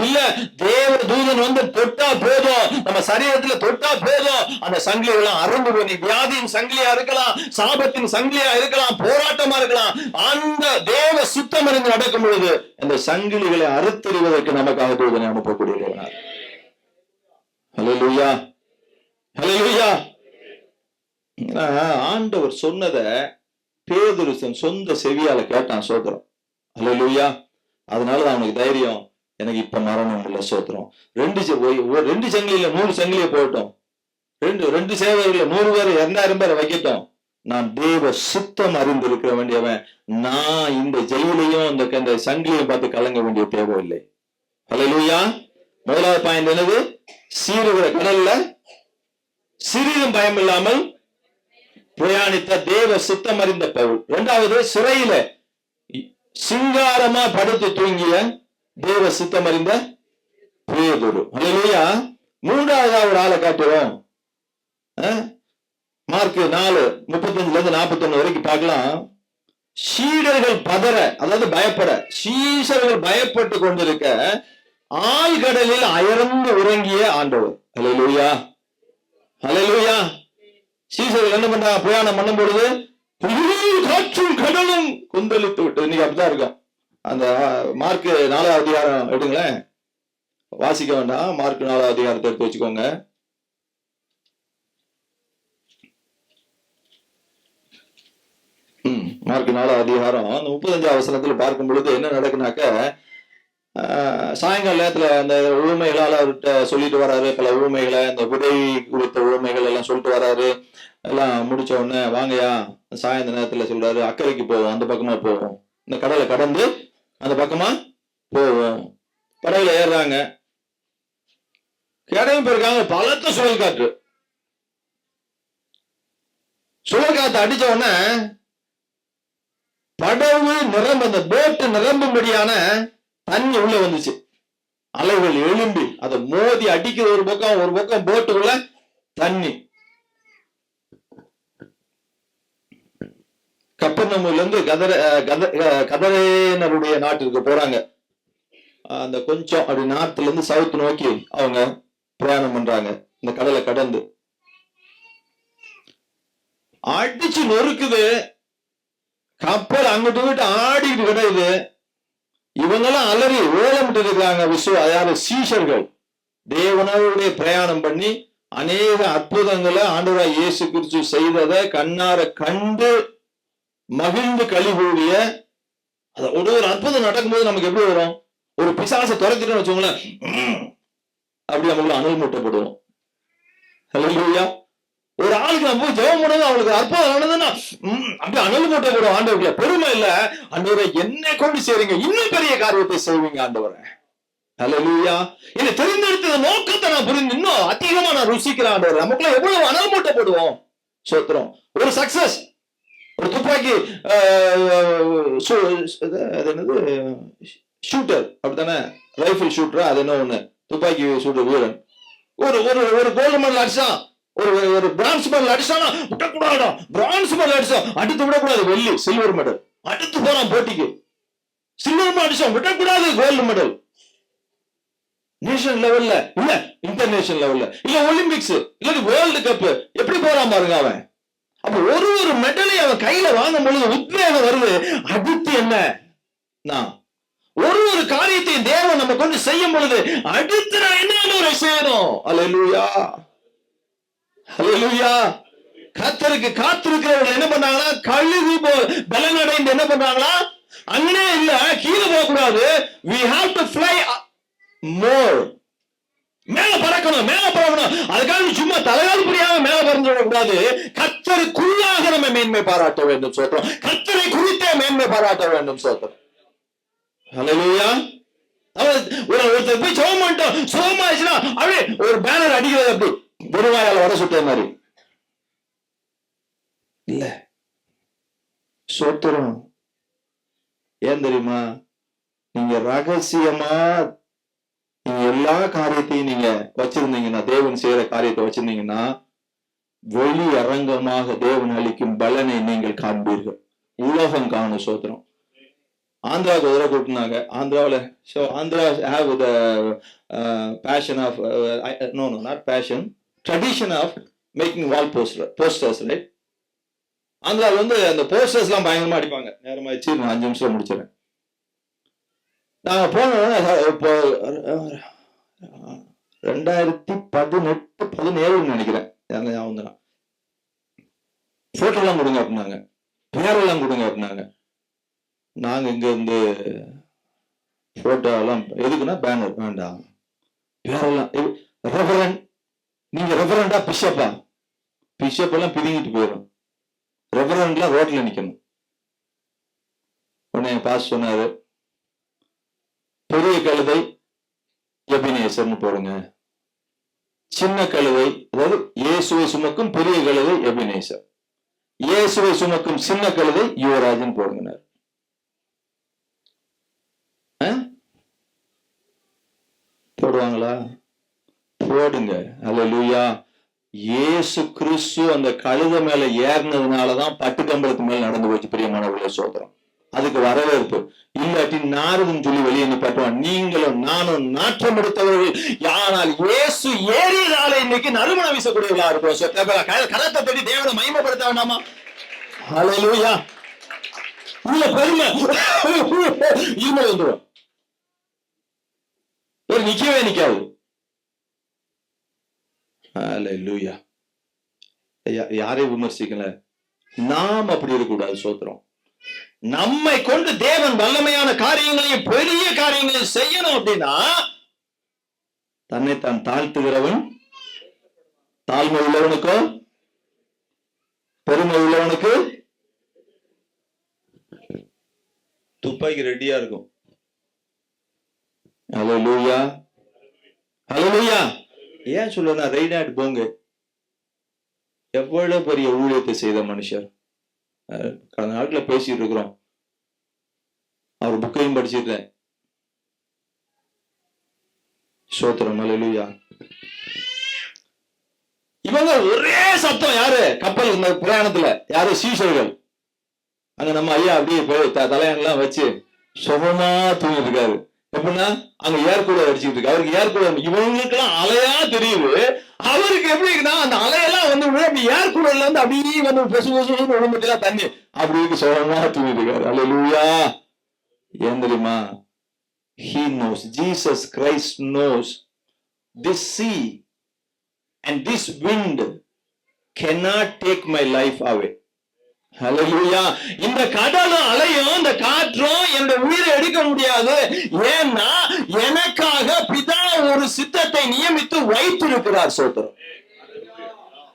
A: இல்ல, தேவ தூதன் வந்து தொட்டா போதும், நம்ம சரீரத்துல தொட்டா போதும், அந்த சங்கிலிகள் அறுந்து போய், நீ வியாதியின் சங்கிலியா இருக்கலாம், சாபத்தின் சங்கிலியா இருக்கலாம், போராட்டமா இருக்கலாம், அந்த தேவ சுத்தம் இருந்து நடக்கும் பொழுது அந்த சங்கிலிகளை அறுத்தறிவதற்கு நமக்காக தூதனை அனுப்பக்கூடிய தேவனார். ஹல்லேலூயா. ஹல்லேலூயா. ஆண்டவர் சொன்னத பேதுரு சொந்த செவியால கேட்டான். சோத்திரம். அல்லேலூயா. அதனால அவனுக்கு தைரியம், எனக்கு இப்ப மரணம் இல்ல. சோத்திரம். ரெண்டு சங்கிலியில 100 சங்கிலியை போட்டோம், ரெண்டு சேவகர்ல 100 பேர் 2000 பேரை வைக்கட்டும், நான் தேவ சுத்தம் அறிந்திருக்க வேண்டியவன். நான் இந்த ஜெயிலையும் இந்த சங்கிலியும் பார்த்து கலங்க வேண்டிய தேவையில்லை. அல்லேலூயா. முதலாவது பாயிண்ட் என்னது? சீருகிற கடல்ல சிறிதும் பயம் இல்லாமல் பிரயாணித்த தேவ சுத்தம் அறிந்த பவுல். இரண்டாவது, சிறையில சிங்காரமா படுத்து தூங்கிய தேவ சுத்தம் அறிந்த பேதுரு. அல்லேலூயா. மூன்றாவதா ஒரு ஆளை காட்டுவோம். மார்க் 4:35-41 வரைக்கும் பார்க்கலாம். சீடர்கள் பதற, அதாவது பயப்பட, சீஷர்கள் பயப்பட்டு கொண்டிருக்க ஆழ்கடலில் அயர்ந்து உறங்கிய ஆண்டவர். அல்லேலூயா. அல்லேலூயா. சீஷர்கள் என்ன பண்றாங்க? பிரயாணம் பண்ணும் பொழுது காற்றும் கடலும் கொந்தளித்து விட்டு, இன்னைக்கு அப்படிதான் இருக்கும். அந்த மார்க் 4வது அதிகாரம் எடுங்களேன், வாசிக்க வேண்டாம். மார்க் 4வது அதிகாரத்தை எடுத்து வச்சுக்கோங்க. மார்க் 4வது அதிகாரம் அந்த 35வது வசனத்துல பார்க்கும் பொழுது என்ன நடக்குனாக்க, சாயங்கால நேரத்துல அந்த உவமைகளால் அவர்கிட்ட சொல்லிட்டு வராரு. பல உவமைகளை, இந்த விடை குறித்த உவமைகள் எல்லாம் சொல்லிட்டு வராரு. எல்லாம் முடிச்ச உடனே, வாங்கயா சாயந்தர நேரத்துல சொல்றாரு, அக்கறைக்கு போவோம், அந்த பக்கமா போவோம், இந்த கடலை கடந்து அந்த பக்கமா போவோம். படகுல ஏறுறாங்க. கிடையும் போயிருக்காங்க. பலத்த சுழல் காற்று. சுழல் காத்து அடிச்ச உடனே படகு அந்த போட்டு நிரம்பும்படியான தண்ணி உள்ள வந்துச்சு. அலைகள் எழும்பி அதை மோதி அடிக்கிற ஒரு பக்கம் போட்டுக்குள்ள தண்ணி. கப்பர்நகூம்ல இருந்து கதரேனருடைய நாட்டிற்கு போறாங்க. அந்த கொஞ்சம் அப்படி நார்த்ல இருந்து சவுத் நோக்கி அவங்க பிரயாணம் பண்றாங்க. இந்த கடலை கடந்து அடிச்சு நொறுக்குது. கப்பல் அங்கிட்டு விட்டு ஆடிட்டு கிடையாது. இவங்கெல்லாம் அலறி ஓலமிட்டு இருக்காங்க. யாரு? சீஷர்கள். தேவனோட பிரயாணம் பண்ணி அநேக அற்புதங்களை ஆண்டவராய் இயேசு கிறிஸ்து செய்ததை கண்ணார கண்டு மகிழ்ந்து கழிவுடைய ஒரு அற்புதம் நடக்கும்போது நமக்கு எப்படி வரும்? ஒரு பிசாசை துரத்திட்டு வச்சுக்கோங்களேன், அப்படி நமக்கு அனல் மூட்டப்படுவோம். அல்லேலூயா. ஒரு ஆளுக்கு நம்ம போய் ஜெபம் பண்ணுறது, அவளுக்கு அற்புதம் நடந்ததுன்னா அப்படி அனல் மூட்டப்படும். ஆண்டவர்கள பெருமை இல்ல, ஆண்டவரை என்ன கொண்டு செய்றீங்க, இன்னும் பெரிய காரியத்தை செய்வீங்க ஆண்டவரை. அல்லேலூயா. என்னை தெரிந்தெடுத்த நோக்கத்தை நான் புரிந்து இன்னும் அதிகமா நான் ருசிக்கிறேன் ஆண்டவர். நமக்குள்ள எவ்வளவு அனல் மூட்டப்படுவோம். சோத்திரம். ஒரு சக்சஸ், ஒரு துப்பாக்கி என்னது ஷூட்டர், அப்படித்தானே? ரைபிள் ஷூட்டர், அது என்ன ஒண்ணு, துப்பாக்கி ஷூட்டர் வீரன். ஒரு கோல்டு மெடல் அடிச்சான், ஒரு பிரான்ஸ் மெடல் அடிச்சானா விடக்கூடாது. பிரான்ஸ் மெடல் அடிச்சா அடுத்து விடக்கூடாது, வெள்ளி சில்வர் மெடல். அடுத்து போறான் போட்டிக்கு, சில்வர் மெடல் அடிச்சான் விடக்கூடாது, கோல்டு மெடல். நேஷனல் லெவல்ல இல்ல, இன்டர்நேஷனல் லெவல்ல இல்ல, ஒலிம்பிக்ஸ் இல்ல, வேர்ல்டு கப். எப்படி போறான் பாருங்க அவன். அப்ப ஒரு மெடலை அவன் கையில வாங்கும் பொழுது உத்வேகம் வருது. அடுத்து என்ன? நான் ஒரு காரியத்தை தேவன் நம்ம கொண்டு செய்யும் பொழுது அடுத்து நான் என்ன செய்யணும்? அல்லேலூயா. அல்லேலூயா. கர்த்தருக்கு காத்திருக்கிறவர்கள் என்ன பண்றாங்களா? கழுகு போல் பலன் அடைந்து என்ன பண்றாங்களா? அங்கே இல்ல, கீழே போக கூடாது. we have to fly more. மேல பறக்கணும், மேல பறக்கணும். அதுக்காக சும்மா தலைகால் புரியாம மேல பறந்து விடக்கூடாது. கர்த்தருக்குள்ளாக நம்ம மேன்மை பாராட்ட வேண்டும். சொல்றோம், கர்த்தரை குறித்தே மேன்மை பாராட்ட வேண்டும். சொல்றோம். அல்லேலூயா. ஒருத்தர் போய் ஜெபம் பண்ணிட்டோம், சுகமாயிடுச்சுன்னா அப்படியே ஒரு பேனர் அடிக்கிறது, அப்படி வெறுவாயால வர சுட்ட மாதிரி இல்ல. சோத்திரம். ஏன் தெரியுமா? நீங்க ரகசியமா நீங்க எல்லா காரியத்தையும் நீங்க வச்சிருந்தீங்கன்னா, தேவன் செய்யற காரியத்தை வச்சிருந்தீங்கன்னா, வெளி அரங்கமாக தேவன் அளிக்கும் பலனை நீங்கள் காண்பீர்கள். உலகம் காணும். சோத்திரம். ஆந்திராவுக்கு உதவ கூட்டினாங்க. ஆந்திராவில் Andhra have the passion of no not passion, tradition of making wall posters, right? ஆந்திராவில் வந்து அந்த போஸ்டர்ஸ் எல்லாம் பயங்கரமா அடிப்பாங்க. நேரமாயிடுச்சு, நான் 5 நிமிஷம் முடிச்சிடறேன். நாங்க போனோம் இப்போ 2018-17 நினைக்கிறேன். போட்டோ எல்லாம் கொடுங்க அப்படின்னாங்க, பேரெல்லாம் கொடுங்க அப்படின்னாங்க. நாங்க இங்க இருந்து போட்டோ எல்லாம் எதுக்குன்னா பேனர் வேண்டாம், பேரெல்லாம் ரெவரண்ட், நீங்க ரெவரண்டா பிஷப்பா, பிஷப் எல்லாம் பிரிங்கிட்டு போயிடும், ரெவரண்ட்லாம் ரோட்ல நிக்கணும். உடனே பாஸ் சொன்னாரு, பெரிய கழுதை எபினேசர்னு போடுங்க, சின்ன கழுதை அதாவது இயேசுவை சுமக்கும் பெரிய கழுதை எபினேசர், இயேசுவை சுமக்கும் சின்ன கழுதை யுவராஜன் போடுங்க. போடுவாங்களா? போடுங்க. அல்லேலூயா. இயேசு கிறிஸ்து அந்த கழுதை மேல ஏறினதுனாலதான் பட்டுக்கம்பளத்து மேல நடந்து போச்சு. பிரியமானவர்களே, சோதரம் அதுக்கு வரவேற்பு. இல்லாட்டி நாரதுன்னு சொல்லி வெளியே நிப்பாட்டுவான். நீங்களும் நானும் நாற்றம் எடுத்தவர்கள், ஆனால் இயேசு ஏறியதால இன்னைக்கு நறுமண வீசக்கூடியவர்களா இருக்கும். கலத்தை தட்டி தேவனை மகிமைப்படுத்த வேண்டாமா? அல்லேலூயா. உள்ள பெருமை இருமல் வந்துடும், நிக்கவே நிக்காது. அல்லேலூயா. யாரையும் விமர்சிக்கல, நாம் அப்படி இருக்கக்கூடாது. சோத்திரம். நம்மை கொண்டு தேவன் வல்லமையான காரியங்களையும் பெரிய காரியங்களையும் செய்யணும் அப்படின்னா தன்னைத்தான் தாழ்த்துகிறவன் தாழ்மை உள்ளவனுக்கோ பெருமை உள்ளவனுக்கு துப்பாக்கி ரெடியா இருக்கும். அல்லேலூயா. அல்லேலூயா. ஏன் சொல்லுனா, ரெய்னாட் போங்க எவ்வளவு பெரிய ஊழியத்தை செய்த மனுஷர். கடந்த நாட்கள பேசிட்டு இருக்கிறோம், அவர் புக்கையும் படிச்சிருக்கேன். சோத்திரம். அல்லேலூயா. இவங்க ஒரே சத்தம். யாரு? கப்பல் இந்த பிரயாணத்துல யாரு? சீஷர்கள். அங்க நம்ம ஐயா அப்படியே தலையெல்லாம் வச்சு சுகமா தூங்கிட்டு இருக்காரு. எப்படின்னா அங்க ஏர்கூலர் அடிச்சுட்டு இருக்கு. அவருக்கு ஏர்கூலர், இவங்களுக்கு எல்லாம் அலையா தெரியுது, அவருக்கு எப்படின்னா அந்த அலையெல்லாம் வந்து அப்படி ஏர்கூலர்ல இருந்து அப்படியே வந்து பெசுலாம் தண்ணி அப்படி சுகமா தூங்கிட்டு இருக்காரு. அல்லேலூயா. ஏன் தெரியுமா? He knows, Jesus Christ knows this sea and this wind cannot take my life away. ஹல்லேலூயா. இந்த கடலும் அலையும் இந்த காற்றும் என்னுடைய உயிரை எடுக்க முடியாது. ஏன்னா எனக்காக பிதா ஒரு சித்தத்தை நியமித்து வைத்திருக்கிறார். சோத்திரம்.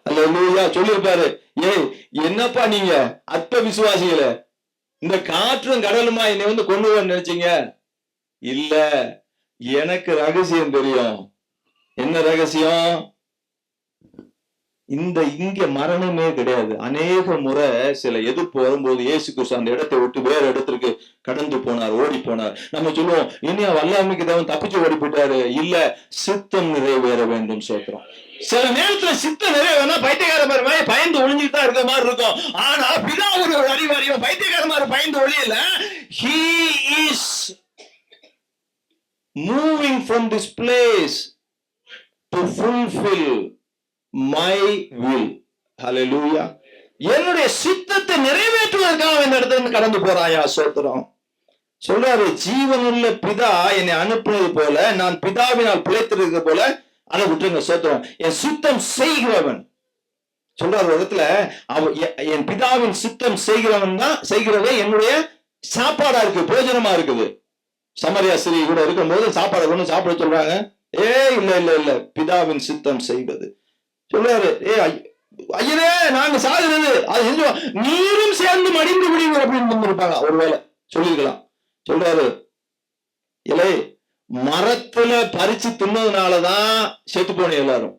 A: ஹல்லேலூயா. சொல்லியிருப்பாரு, ஏய் என்னப்பா நீங்க அற்ப விசுவாசிகள, இந்த காற்றும் கடலுமா என்னை வந்து கொண்டு வர நினைச்சீங்க? இல்ல, எனக்கு ரகசியம் தெரியும். என்ன ரகசியம்? இங்க மரணமே கிடையாது. அநேக முறை சில எதிர்ப்பு வரும்போது இயேசு கிறிஸ்து அந்த இடத்தை விட்டு வேற இடத்திற்கு கடந்து போனார், ஓடி போனார். நம்ம சொல்லுவோம், இனியா வல்லாமைக்கு தேவன் தப்பிச்சு ஓடி போயிட்டாரு. இல்ல, சித்தம் நிறைவேற வேண்டும். சோத்திரம். சில நேரத்துல சித்தம் நிறைவேறா பைத்தியக்கார மாதிரி பயந்து ஒளிஞ்சுட்டு தான் இருக்க மாதிரி இருக்கும். ஆனா பிதா ஒரு அறிவாரியம் பைத்தியக்கார மாதிரி பயந்து ஒளியல. He is moving from this place to fulfill my will. Hallelujah. என்னுடைய சித்தத்தை நிறைவேற்றுவதற்காக இந்த இடத்துல கடந்து போறாயா? சோத்திரம். சொல்றாரு, ஜீவனுள்ள பிதா என்னை அனுப்புனது போல நான் பிதாவினால் பிழைத்திருக்கிறது போல அதை விட்டுருங்க. சோத்திரம். என் சித்தம் செய்கிறவன் சொல்றாரு இடத்துல, என் பிதாவின் சித்தம் செய்கிறவன் தான் செய்கிறதே என்னுடைய சாப்பாடா இருக்கு, போஜனமா இருக்குது. சமரியா ஸ்திரீ கூட இருக்கும்போது சாப்பாடு கொண்டு சாப்பிட சொல்றாங்க. இல்ல இல்ல இல்ல, பிதாவின் சித்தம் செய்வது. சொல்றாரு, ஐயனே நாங்க சாகுறது அது செஞ்சோம், நீரும் சேர்ந்து மடிந்து விடுவீங்க அப்படின்னு இருப்பாங்க. ஒருவேளை சொல்லிருக்கலாம். சொல்றாரு, இலை மரத்துல பறிச்சு தின்னதுனாலதான் செத்து போன எல்லாரும்.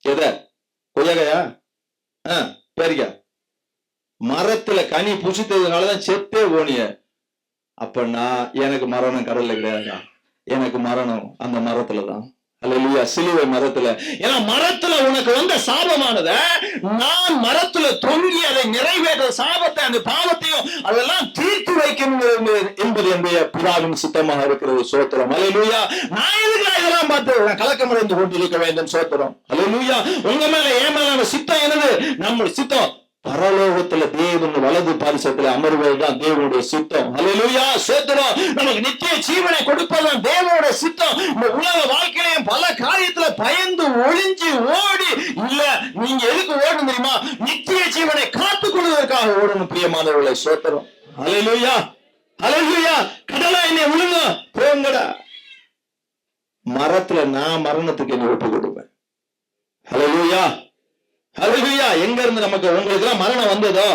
A: எதை? கொய்யாக்கையா? பேரிக்கா? மரத்துல கனி புசித்ததுனாலதான் செத்தே போனிய. அப்பன்னா எனக்கு மரணம் கடல்ல கிடையாதுடா, எனக்கு மரணம் அந்த மரத்துலதான். அல்லேலூயா. சிலுவை மரத்துல. ஏன்னா மரத்துல உனக்கு வந்த சாபமானத நான் மரத்துல தொங்கி அதை நிறைவேற்ற சாபத்தை அந்த பாவத்தையும் அதெல்லாம் தீர்த்து வைக்கணும் என்பது என்னுடைய பிதாவின் சித்தமாக இருக்கிறது. சோத்திரம். அல்லேலூயா. நான் எதுக்கு இதெல்லாம் பார்த்து கலக்கம் அடைந்து கொண்டிருக்க வேண்டும்? சோத்திரம். அல்லேலூயா. உங்க மேல ஏன் மேல சித்தம் என்னது? நம்முடைய சித்தம் பரலோகத்துல தேவன் வலது பாரிசத்துல அமர்வதுதான் தேவனுடைய சித்தம். அல்லேலூயா, ஸ்தோத்திரம். நமக்கு நித்திய ஜீவனை கொடுப்பதுதான் தேவனுடைய சித்தம். இந்த உலக வாழ்க்கையிலையும் பல காரியத்துல பயந்து ஒளிஞ்சு ஓடி இல்ல. நீங்க எதுக்கு ஓடணும் தெரியுமா? நித்திய ஜீவனை காத்துக் கொள்வதற்காக ஓடணும் பிரியமானவர்களை. ஸ்தோத்திரம். அல்லேலூயா, அல்லேலூயா. கடலா என்னை விழுங்க போங்கடா. மரத்துல நான் மரணத்துக்கு என்னை ஒப்பு கொடுப்பேன். அல்லேலூயா, அல்லேலூயா. எங்க இருந்து நமக்கு உங்களுக்கு எல்லாம் மரணம் வந்ததோ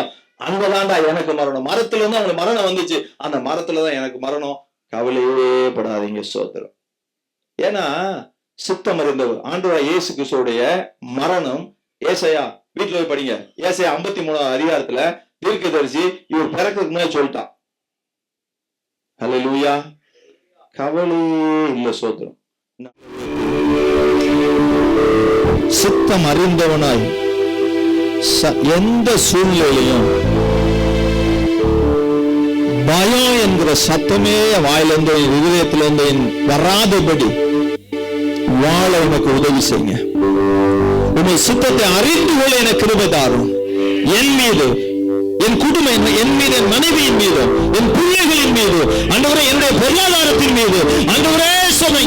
A: அங்கதான்டா எனக்கு மரணம். மரத்துல இருந்து அவங்களுக்கு மரணம் வந்துச்சு, அந்த மரத்துலதான் எனக்கு மரணம். கவலையே படாதீங்க. ஸ்தோத்திரம். ஏன்னா சித்தம் அறிந்தவர் ஆண்டவராகிய இயேசு கிறிஸ்துவுடைய மரணம். ஏசாயா வீட்டுல போய் படிங்க. ஏசாயா 53 அதிகாரத்துல தீர்க்கதரிசி இவர் பிறக்கிறதுக்கு முன்னாடி சொல்லிட்டான். அல்லேலூயா, கவலையே இல்ல. ஸ்தோத்திரம். சித்தம் அறிந்தவனாய் எந்த சூழ்நிலையிலையும் பயம் என்கிற சத்தமே வாயிலிருந்து இருதயத்திலிருந்து வராதபடி வாழ எனக்கு உதவி செய்யுங்க. உன்னை சித்தத்தை அறிந்து கொள்ள எனக்கு கிருபை தாரும். என் மீது, என் குடும்பம், என் மீது, என் மனைவியின் மீது, என் பிள்ளைகளின் மீது, ஆண்டவரே என்னுடைய பொருளாதாரத்தின் மீது, ஆண்டவரே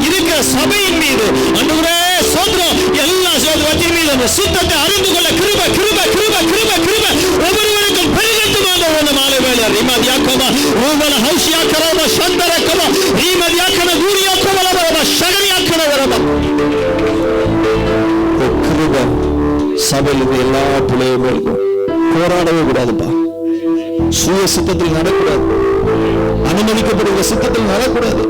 A: இருக்கிற சபையின் மீது, ஆண்டவரே சோதரம் எல்லா சோதரத்தின் மீது அந்த சித்தத்தை அறிந்து கொள்ள கிருபை கிருபை கிருபை கிருபை கிருபை ஒவ்வொருவருக்கும் பெருகட்டுமாக இந்த மாலை வேளை. ரிமதியாக்கமா ஓவல ஹௌஷியாக்கரமா சந்தரக்கமா ரிமதியாக்கன கூரியாக்கமா வரமா சகரியாக்கன வரமா. கிருபை சபையில் எல்லா பிள்ளைகளுக்கும் போராடவே கூடாதுப்பா. சுய சித்தத்தில் நடக்கூடாது, அனுமதிக்கப்படுகிற சித்தத்தில் நடக்கூடாது.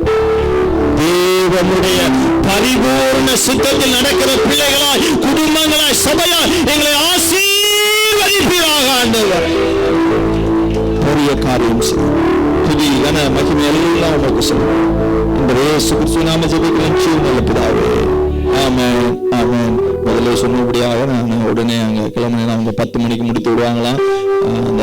A: தேவனுடைய பரிபூர்ண சித்தத்தில் நடக்கிற பிள்ளைகளாய், குடும்பங்களாய், சபையாய் எங்களை ஆசீர்வதிப்பீராக ஆண்டவர். பெரிய காரியம் செய்யும். துதி கன மகிமை எல்லாம் உமக்கு சொல்லும். இந்த இயேசு கிறிஸ்து நாம ஜெபிக்கிறேன் நல்ல பிதாவே. ஆமென், ஆமென். முதல்ல சொன்னபடியாக நான் உடனே அங்க கிளம்பினேன். அவங்க 10 மணிக்கு முடித்து விடுவாங்களாம்.